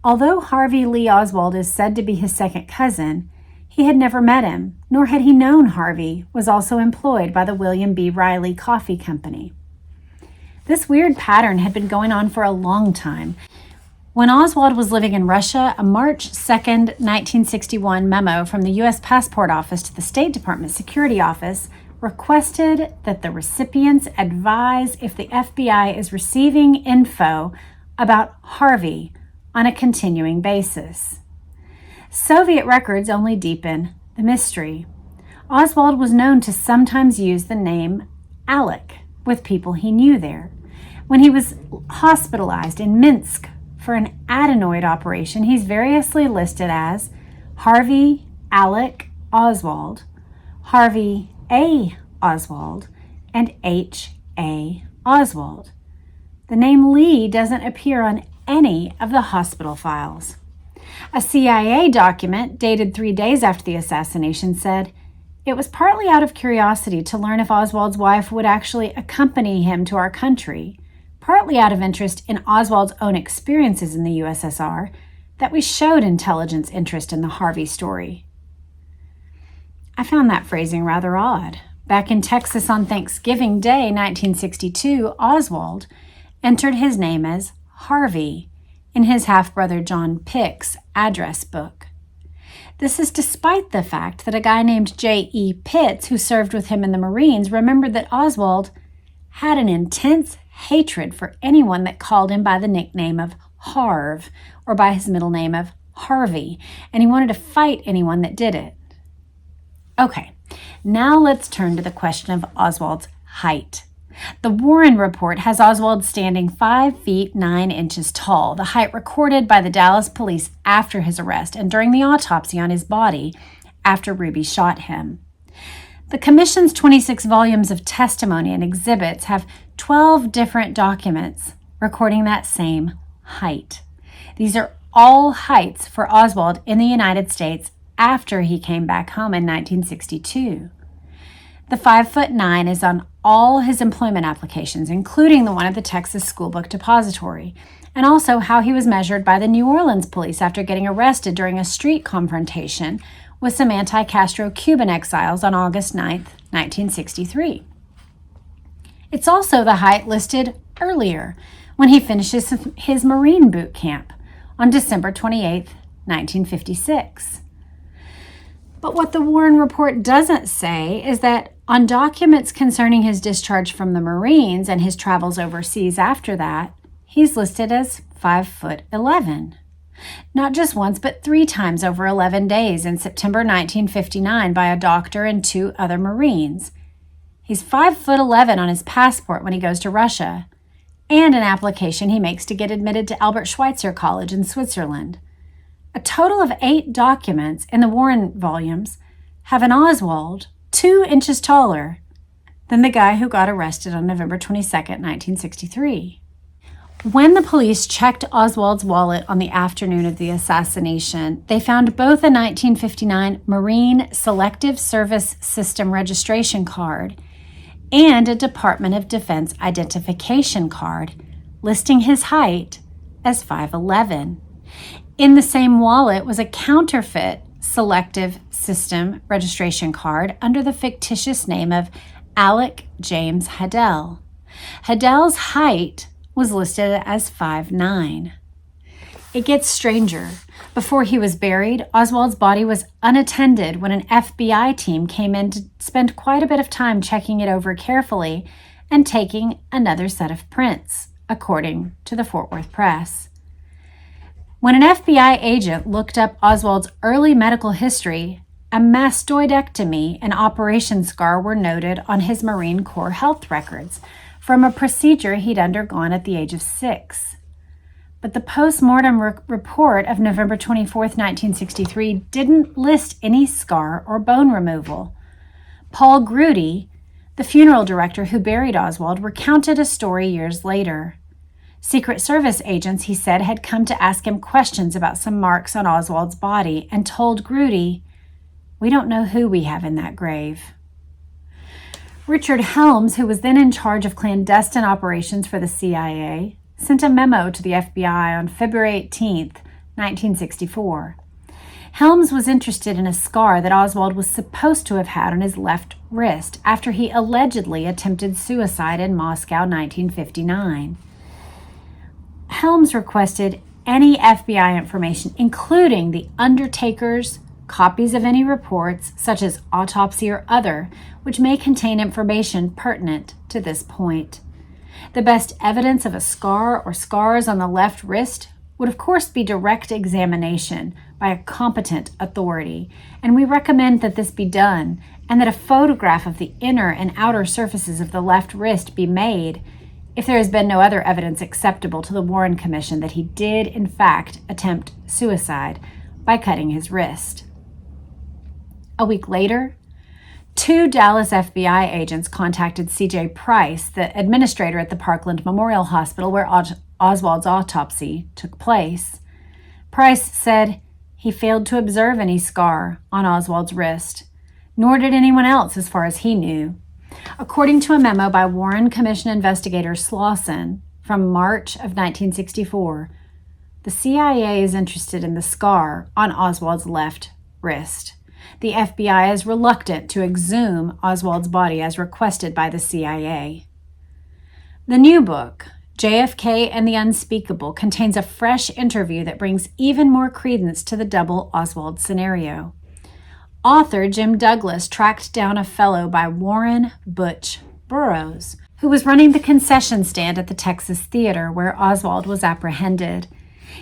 although Harvey Lee Oswald is said to be his second cousin, he had never met him, nor had he known Harvey was also employed by the William B. Riley Coffee Company. This weird pattern had been going on for a long time. When Oswald was living in Russia, a March 2nd, 1961 memo from the U.S. Passport Office to the State Department Security Office requested that the recipients advise if the FBI is receiving info about Harvey on a continuing basis. Soviet records only deepen the mystery. Oswald was known to sometimes use the name Alec with people he knew there. When he was hospitalized in Minsk for an adenoid operation, he's variously listed as Harvey Alec Oswald, Harvey A. Oswald, and H.A. Oswald. The name Lee doesn't appear on any of the hospital files. A CIA document dated 3 days after the assassination said, "It was partly out of curiosity to learn if Oswald's wife would actually accompany him to our country, partly out of interest in Oswald's own experiences in the USSR, that we showed intelligence interest in the Harvey story." I found that phrasing rather odd. Back in Texas on Thanksgiving Day, 1962, Oswald entered his name as Harvey in his half-brother John Pick's address book. This is despite the fact that a guy named J.E. Pitts, who served with him in the Marines, remembered that Oswald had an intense hatred for anyone that called him by the nickname of Harv or by his middle name of Harvey, and he wanted to fight anyone that did it. Okay, now let's turn to the question of Oswald's height. The Warren Report has Oswald standing 5 feet 9 inches tall, the height recorded by the Dallas police after his arrest and during the autopsy on his body after Ruby shot him. The Commission's 26 volumes of testimony and exhibits have 12 different documents recording that same height. These are all heights for Oswald in the United States after he came back home in 1962. The 5'9" is on all his employment applications, including the one at the Texas School Book Depository, and also how he was measured by the New Orleans police after getting arrested during a street confrontation with some anti-Castro Cuban exiles on August 9, 1963. It's also the height listed earlier when he finishes his Marine boot camp on December 28, 1956. But what the Warren Report doesn't say is that on documents concerning his discharge from the Marines and his travels overseas after that, he's listed as 5'11". Not just once, but 3 times over 11 days in September 1959 by a doctor and 2 other Marines. He's 5'11" on his passport when he goes to Russia, and an application he makes to get admitted to Albert Schweitzer College in Switzerland. A total of 8 documents in the Warren volumes have an Oswald 2 inches taller than the guy who got arrested on November 22nd, 1963. When the police checked Oswald's wallet on the afternoon of the assassination, they found both a 1959 Marine Selective Service System registration card and a Department of Defense identification card listing his height as 5'11". In the same wallet was a counterfeit Selective System registration card under the fictitious name of Alec James Haddell. Haddell's height was listed as 5'9". It gets stranger. Before he was buried, Oswald's body was unattended when an FBI team came in to spend quite a bit of time checking it over carefully and taking another set of prints, according to the Fort Worth Press. When an FBI agent looked up Oswald's early medical history, a mastoidectomy and operation scar were noted on his Marine Corps health records from a procedure he'd undergone at the age of 6. But the post-mortem report of November 24, 1963 didn't list any scar or bone removal. Paul Grudy, the funeral director who buried Oswald, recounted a story years later. Secret Service agents, he said, had come to ask him questions about some marks on Oswald's body and told Grudy, "We don't know who we have in that grave." Richard Helms, who was then in charge of clandestine operations for the CIA, sent a memo to the FBI on February 18, 1964. Helms was interested in a scar that Oswald was supposed to have had on his left wrist after he allegedly attempted suicide in Moscow, 1959. Helms requested any FBI information, including the undertakers, copies of any reports, such as autopsy or other, which may contain information pertinent to this point. The best evidence of a scar or scars on the left wrist would of course be direct examination by a competent authority, and we recommend that this be done and that a photograph of the inner and outer surfaces of the left wrist be made if there has been no other evidence acceptable to the Warren Commission that he did in fact attempt suicide by cutting his wrist. A week later, 2 Dallas FBI agents contacted C.J. Price, the administrator at the Parkland Memorial Hospital where Oswald's autopsy took place. Price said he failed to observe any scar on Oswald's wrist, nor did anyone else as far as he knew. According to a memo by Warren Commission investigator Slauson from March of 1964, the CIA is interested in the scar on Oswald's left wrist. The FBI is reluctant to exhume Oswald's body as requested by the CIA. The new book, JFK and the Unspeakable, contains a fresh interview that brings even more credence to the double Oswald scenario. Author Jim Douglas tracked down a fellow by Warren Butch Burroughs, who was running the concession stand at the Texas Theater where Oswald was apprehended.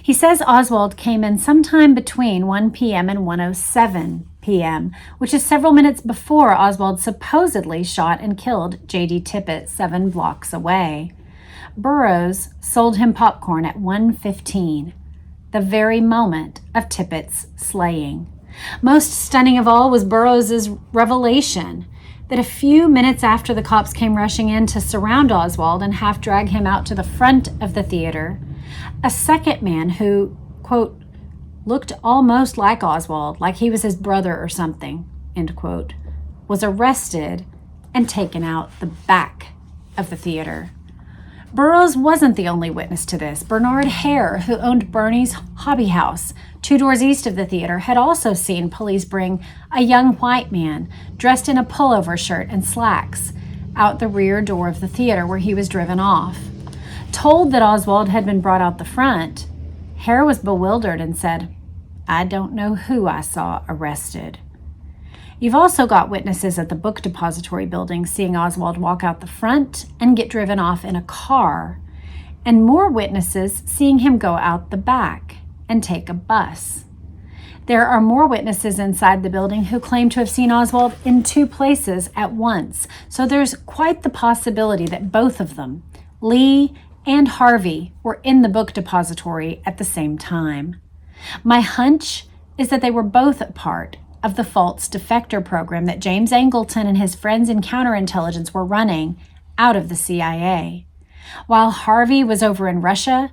He says Oswald came in sometime between 1 p.m. and 1:07 p.m., which is several minutes before Oswald supposedly shot and killed J.D. Tippit 7 blocks away. Burroughs sold him popcorn at 1:15, the very moment of Tippit's slaying. Most stunning of all was Burroughs' revelation that a few minutes after the cops came rushing in to surround Oswald and half drag him out to the front of the theater, a second man who, quote, looked almost like Oswald, like he was his brother or something, end quote, was arrested and taken out the back of the theater. Burroughs wasn't the only witness to this. Bernard Hare, who owned Bernie's Hobby House 2 doors east of the theater, had also seen police bring a young white man dressed in a pullover shirt and slacks out the rear door of the theater where he was driven off. Told that Oswald had been brought out the front, Hare was bewildered and said, "I don't know who I saw arrested." You've also got witnesses at the book depository building seeing Oswald walk out the front and get driven off in a car, and more witnesses seeing him go out the back and take a bus. There are more witnesses inside the building who claim to have seen Oswald in 2 places at once, so there's quite the possibility that both of them, Lee and Harvey, were in the book depository at the same time. My hunch is that they were both a part of the false defector program that James Angleton and his friends in counterintelligence were running out of the CIA. While Harvey was over in Russia,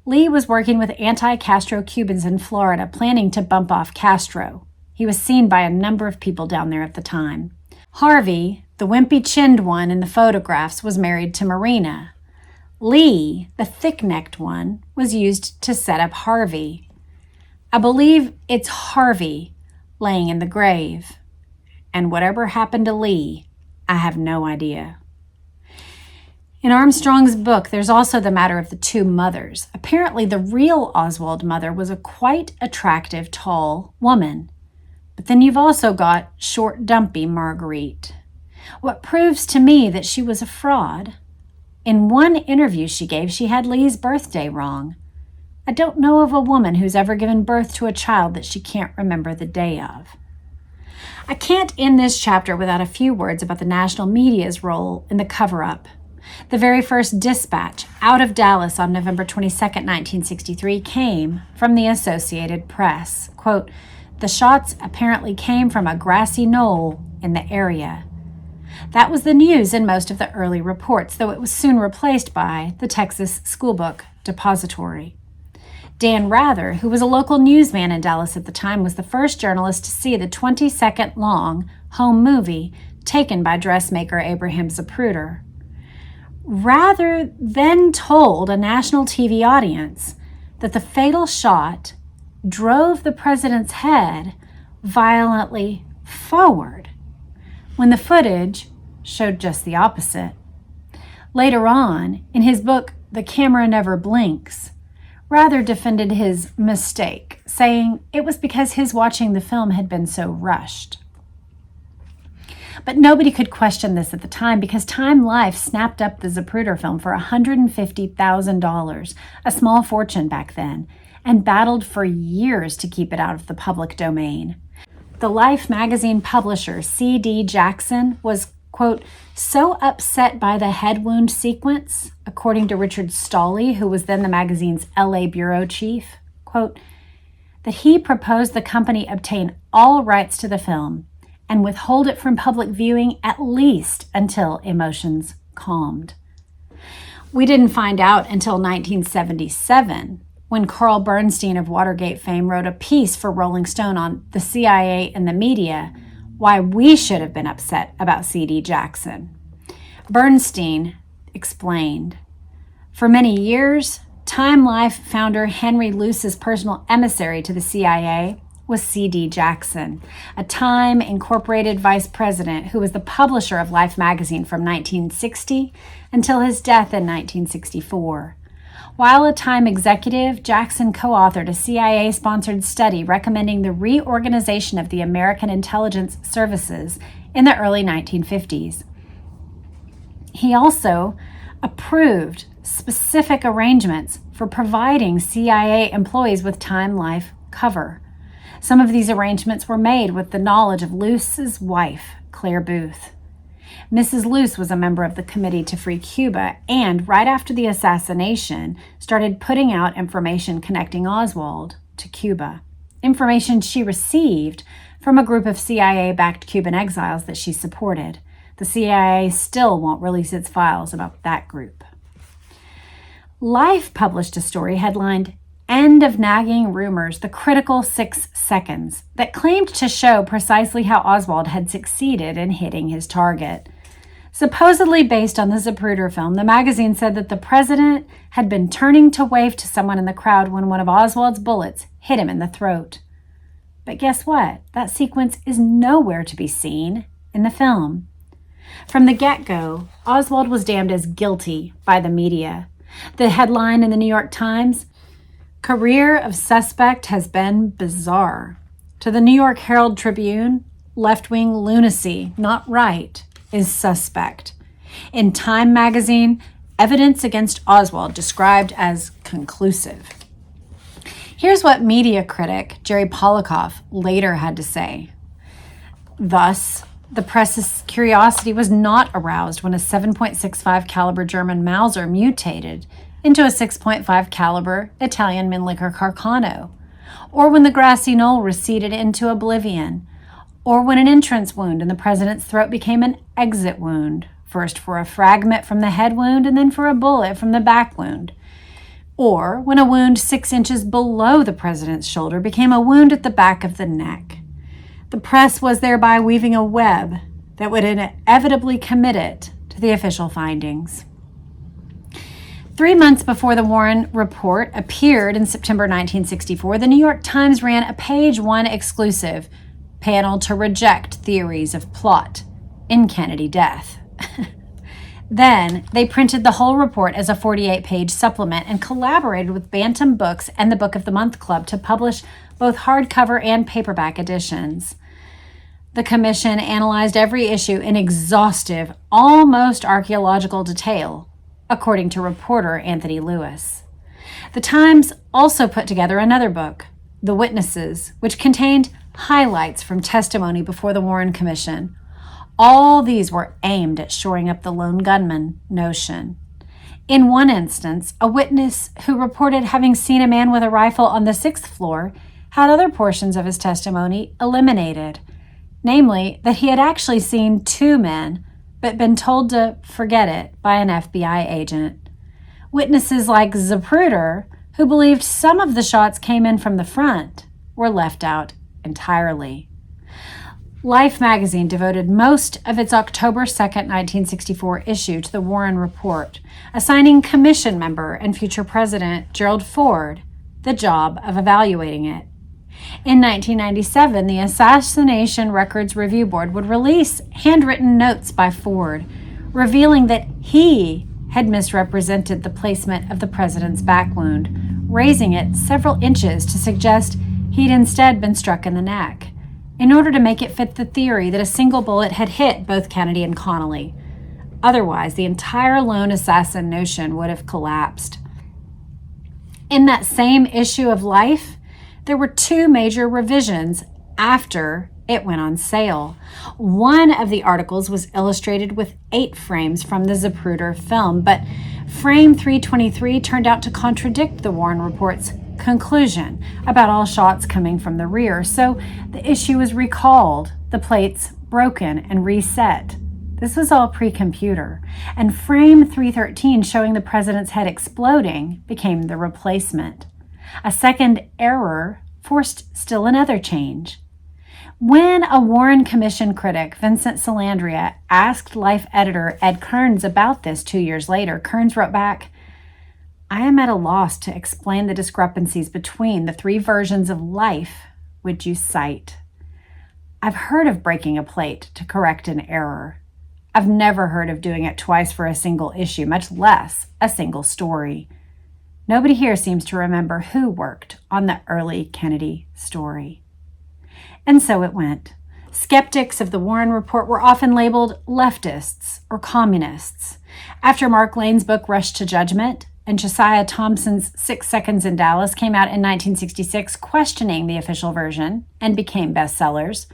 Lee was working with anti-Castro Cubans in Florida, planning to bump off Castro. He was seen by a number of people down there at the time. Harvey, the wimpy-chinned one in the photographs, was married to Marina. Lee, the thick-necked one, was used to set up Harvey. I believe it's Harvey laying in the grave. And whatever happened to Lee, I have no idea. In Armstrong's book, there's also the matter of the 2 mothers. Apparently, the real Oswald mother was a quite attractive, tall woman. But then you've also got short, dumpy Marguerite. What proves to me that she was a fraud. In one interview she gave, she had Lee's birthday wrong. I don't know of a woman who's ever given birth to a child that she can't remember the day of. I can't end this chapter without a few words about the national media's role in the cover-up. The very first dispatch out of Dallas on November 22, 1963, came from the Associated Press. Quote, "The shots apparently came from a grassy knoll in the area." That was the news in most of the early reports, though it was soon replaced by the Texas Schoolbook Depository. Dan Rather, who was a local newsman in Dallas at the time, was the first journalist to see the 20-second-long home movie taken by dressmaker Abraham Zapruder. Rather then told a national TV audience that the fatal shot drove the president's head violently forward, when the footage showed just the opposite. Later on, in his book, The Camera Never Blinks, Rather defended his mistake, saying it was because his watching the film had been so rushed. But nobody could question this at the time because Time Life snapped up the Zapruder film for $150,000, a small fortune back then, and battled for years to keep it out of the public domain. The Life magazine publisher, C.D. Jackson, was, quote, "so upset by the head wound sequence," according to Richard Stolley, who was then the magazine's LA bureau chief, quote, "that he proposed the company obtain all rights to the film and withhold it from public viewing at least until emotions calmed." We didn't find out until 1977, when Carl Bernstein of Watergate fame wrote a piece for Rolling Stone on the CIA and the media, why we should have been upset about C.D. Jackson. Bernstein explained, "For many years, Time Life founder Henry Luce's personal emissary to the CIA was C.D. Jackson, a Time Incorporated vice president who was the publisher of Life magazine from 1960 until his death in 1964. While a Time executive, Jackson co-authored a CIA-sponsored study recommending the reorganization of the American intelligence services in the early 1950s. He also approved specific arrangements for providing CIA employees with Time Life cover. Some of these arrangements were made with the knowledge of Luce's wife, Claire Booth. Mrs. Luce was a member of the Committee to Free Cuba and, right after the assassination, started putting out information connecting Oswald to Cuba. Information she received from a group of CIA-backed Cuban exiles that she supported. The CIA still won't release its files about that group. Life published a story headlined, "End of Nagging Rumors, the Critical 6 Seconds," that claimed to show precisely how Oswald had succeeded in hitting his target. Supposedly based on the Zapruder film, the magazine said that the president had been turning to wave to someone in the crowd when one of Oswald's bullets hit him in the throat. But guess what? That sequence is nowhere to be seen in the film. From the get-go, Oswald was damned as guilty by the media. The headline in the New York Times, "Career of suspect has been bizarre." To the New York Herald Tribune, "Left-wing lunacy, not right, is suspect." In Time magazine, "Evidence against Oswald described as conclusive." Here's what media critic Jerry Polikoff later had to say. Thus, the press's curiosity was not aroused when a 7.65 caliber German Mauser mutated into a 6.5 caliber Italian Mannlicher Carcano, or when the grassy knoll receded into oblivion, or when an entrance wound in the president's throat became an exit wound, first for a fragment from the head wound and then for a bullet from the back wound, or when a wound 6 inches below the president's shoulder became a wound at the back of the neck. The press was thereby weaving a web that would inevitably commit it to the official findings. 3 months before the Warren Report appeared in September 1964, the New York Times ran a page 1 exclusive panel to reject theories of plot in Kennedy death. Then they printed the whole report as a 48-page supplement and collaborated with Bantam Books and the Book of the Month Club to publish both hardcover and paperback editions. The commission analyzed every issue in exhaustive, almost archaeological detail, according to reporter Anthony Lewis. The Times also put together another book, The Witnesses, which contained highlights from testimony before the Warren Commission. All these were aimed at shoring up the lone gunman notion. In one instance, a witness who reported having seen a man with a rifle on the 6th floor had other portions of his testimony eliminated, namely that he had actually seen 2 men, but been told to forget it by an FBI agent. Witnesses like Zapruder, who believed some of the shots came in from the front, were left out entirely. Life magazine devoted most of its October 2nd, 1964 issue to the Warren Report, assigning commission member and future president Gerald Ford the job of evaluating it. In 1997, the Assassination Records Review Board would release handwritten notes by Ford, revealing that he had misrepresented the placement of the president's back wound, raising it several inches to suggest he'd instead been struck in the neck, in order to make it fit the theory that a single bullet had hit both Kennedy and Connally. Otherwise, the entire lone assassin notion would have collapsed. In that same issue of Life, there were 2 major revisions after it went on sale. One of the articles was illustrated with 8 frames from the Zapruder film, but frame 323 turned out to contradict the Warren Report's conclusion about all shots coming from the rear, so the issue was recalled, the plates broken and reset. This was all pre-computer, and frame 313 showing the president's head exploding became the replacement. A second error forced still another change. When a Warren Commission critic, Vincent Salandria, asked Life editor Ed Kearns about this 2 years later, Kearns wrote back, "I am at a loss to explain the discrepancies between the 3 versions of Life which you cite. I've heard of breaking a plate to correct an error. I've never heard of doing it twice for a single issue, much less a single story. Nobody here seems to remember who worked on the early Kennedy story." And so it went. Skeptics of the Warren Report were often labeled leftists or communists. After Mark Lane's book rushed to judgment, and Josiah Thompson's 6 Seconds in Dallas came out in 1966, questioning the official version and became bestsellers,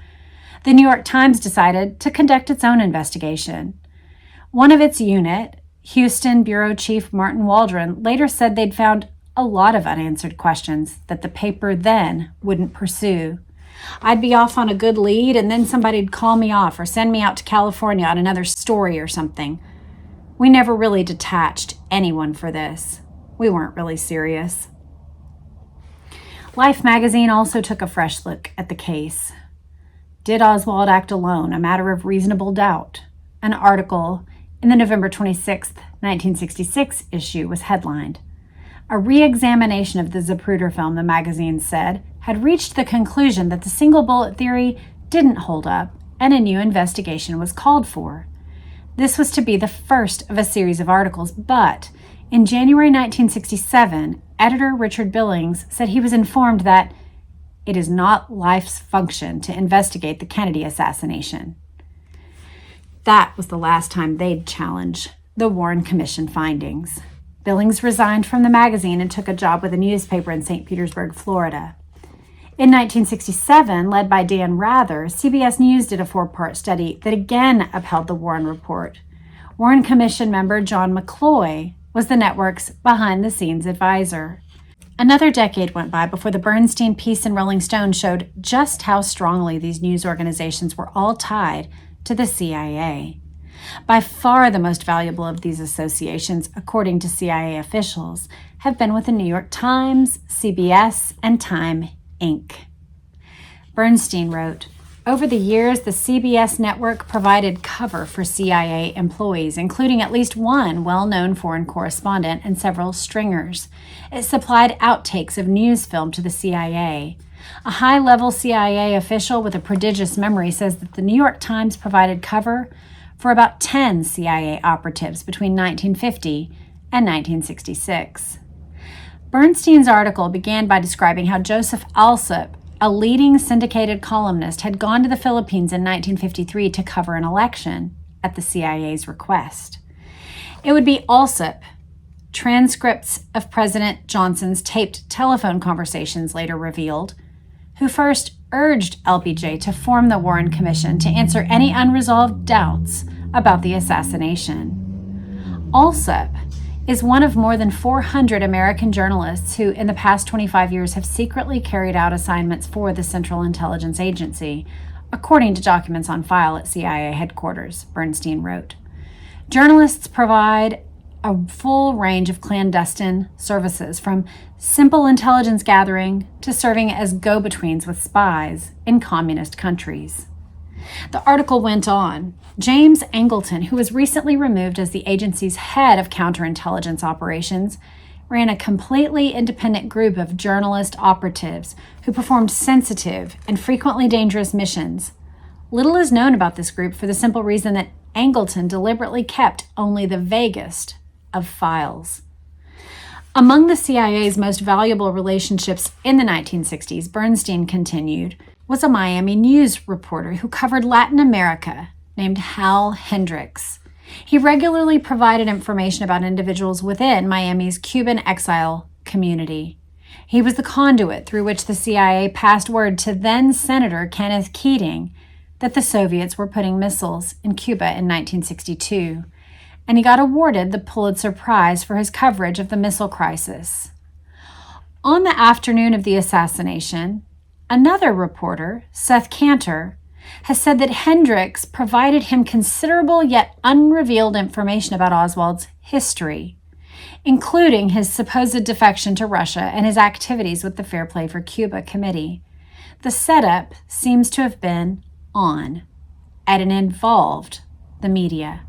the New York Times decided to conduct its own investigation. One of its unit, Houston Bureau Chief Martin Waldron, later said they'd found a lot of unanswered questions that the paper then wouldn't pursue. "I'd be off on a good lead, and then somebody'd call me off or send me out to California on another story or something. We never really detached anyone for this. We weren't really serious." Life magazine also took a fresh look at the case. Did Oswald act alone? A matter of reasonable doubt. An article in the November 26, 1966 issue was headlined. A re-examination of the Zapruder film, the magazine said, had reached the conclusion that the single bullet theory didn't hold up and a new investigation was called for. This was to be the first of a series of articles, but in January 1967, editor Richard Billings said he was informed that it is not Life's function to investigate the Kennedy assassination. That was the last time they'd challenge the Warren Commission findings. Billings resigned from the magazine and took a job with a newspaper in St. Petersburg, Florida. In 1967, led by Dan Rather, CBS News did a 4-part study that again upheld the Warren Report. Warren Commission member John McCloy was the network's behind-the-scenes advisor. Another decade went by before the Bernstein piece in Rolling Stone showed just how strongly these news organizations were all tied to the CIA. By far the most valuable of these associations, according to CIA officials, have been with the New York Times, CBS, and Time, Inc. Bernstein wrote, "Over the years, the CBS network provided cover for CIA employees, including at least one well-known foreign correspondent and several stringers. It supplied outtakes of news film to the CIA. A high-level CIA official with a prodigious memory says that the New York Times provided cover for about 10 CIA operatives between 1950 and 1966. Bernstein's article began by describing how Joseph Alsop, a leading syndicated columnist, had gone to the Philippines in 1953 to cover an election at the CIA's request. It would be Alsop, transcripts of President Johnson's taped telephone conversations later revealed, who first urged LBJ to form the Warren Commission to answer any unresolved doubts about the assassination. Alsop is one of more than 400 American journalists who, in the past 25 years, have secretly carried out assignments for the Central Intelligence Agency, according to documents on file at CIA headquarters, Bernstein wrote. Journalists provide a full range of clandestine services, from simple intelligence gathering to serving as go-betweens with spies in communist countries. The article went on. James Angleton, who was recently removed as the agency's head of counterintelligence operations, ran a completely independent group of journalist operatives who performed sensitive and frequently dangerous missions. Little is known about this group for the simple reason that Angleton deliberately kept only the vaguest of files. Among the CIA's most valuable relationships in the 1960s, Bernstein continued, was a Miami news reporter who covered Latin America named Hal Hendricks. He regularly provided information about individuals within Miami's Cuban exile community. He was the conduit through which the CIA passed word to then-Senator Kenneth Keating that the Soviets were putting missiles in Cuba in 1962, and he got awarded the Pulitzer Prize for his coverage of the missile crisis. On the afternoon of the assassination, another reporter, Seth Cantor, has said that Hendricks provided him considerable yet unrevealed information about Oswald's history, including his supposed defection to Russia and his activities with the Fair Play for Cuba Committee. The setup seems to have been on, and it involved the media.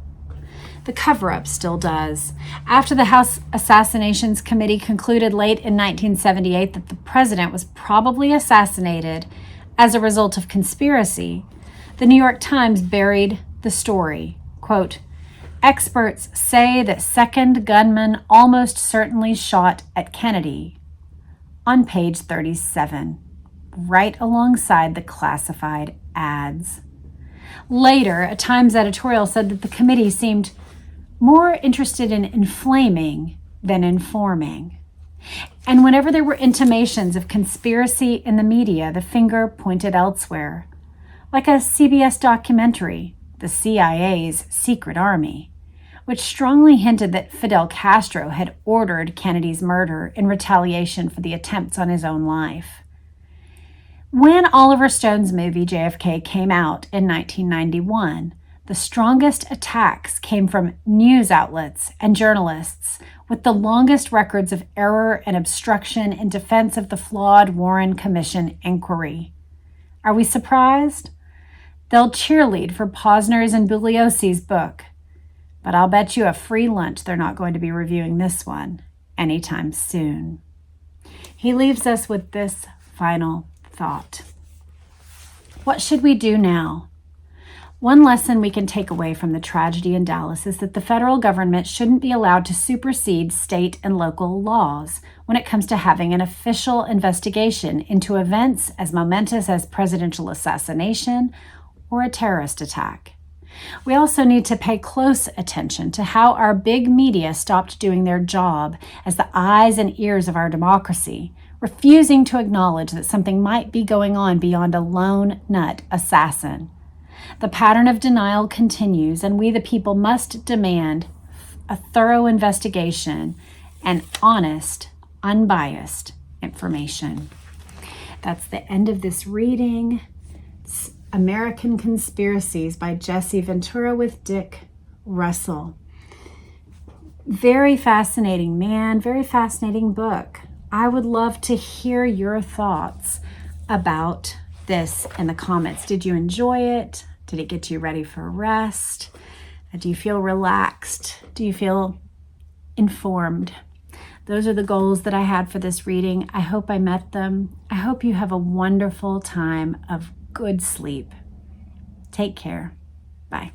The cover-up still does. After the House Assassinations Committee concluded late in 1978 that the president was probably assassinated as a result of conspiracy, the New York Times buried the story. Quote, "Experts say that second gunman almost certainly shot at Kennedy," on page 37, right alongside the classified ads. Later, a Times editorial said that the committee seemed more interested in inflaming than informing. And whenever there were intimations of conspiracy in the media, the finger pointed elsewhere, like a CBS documentary, The CIA's Secret Army, which strongly hinted that Fidel Castro had ordered Kennedy's murder in retaliation for the attempts on his own life. When Oliver Stone's movie JFK came out in 1991, the strongest attacks came from news outlets and journalists with the longest records of error and obstruction in defense of the flawed Warren Commission inquiry. Are we surprised? They'll cheerlead for Posner's and Bugliosi's book, but I'll bet you a free lunch they're not going to be reviewing this one anytime soon. He leaves us with this final thought. What should we do now? One lesson we can take away from the tragedy in Dallas is that the federal government shouldn't be allowed to supersede state and local laws when it comes to having an official investigation into events as momentous as presidential assassination or a terrorist attack. We also need to pay close attention to how our big media stopped doing their job as the eyes and ears of our democracy, refusing to acknowledge that something might be going on beyond a lone nut assassin. The pattern of denial continues, and we the people must demand a thorough investigation and honest, unbiased information. That's the end of this reading. It's American Conspiracies by Jesse Ventura with Dick Russell. Very fascinating man, very fascinating book. I would love to hear your thoughts about this in the comments. Did you enjoy it? Did it get you ready for rest? Do you feel relaxed? Do you feel informed? Those are the goals that I had for this reading. I hope I met them. I hope you have a wonderful time of good sleep. Take care. Bye.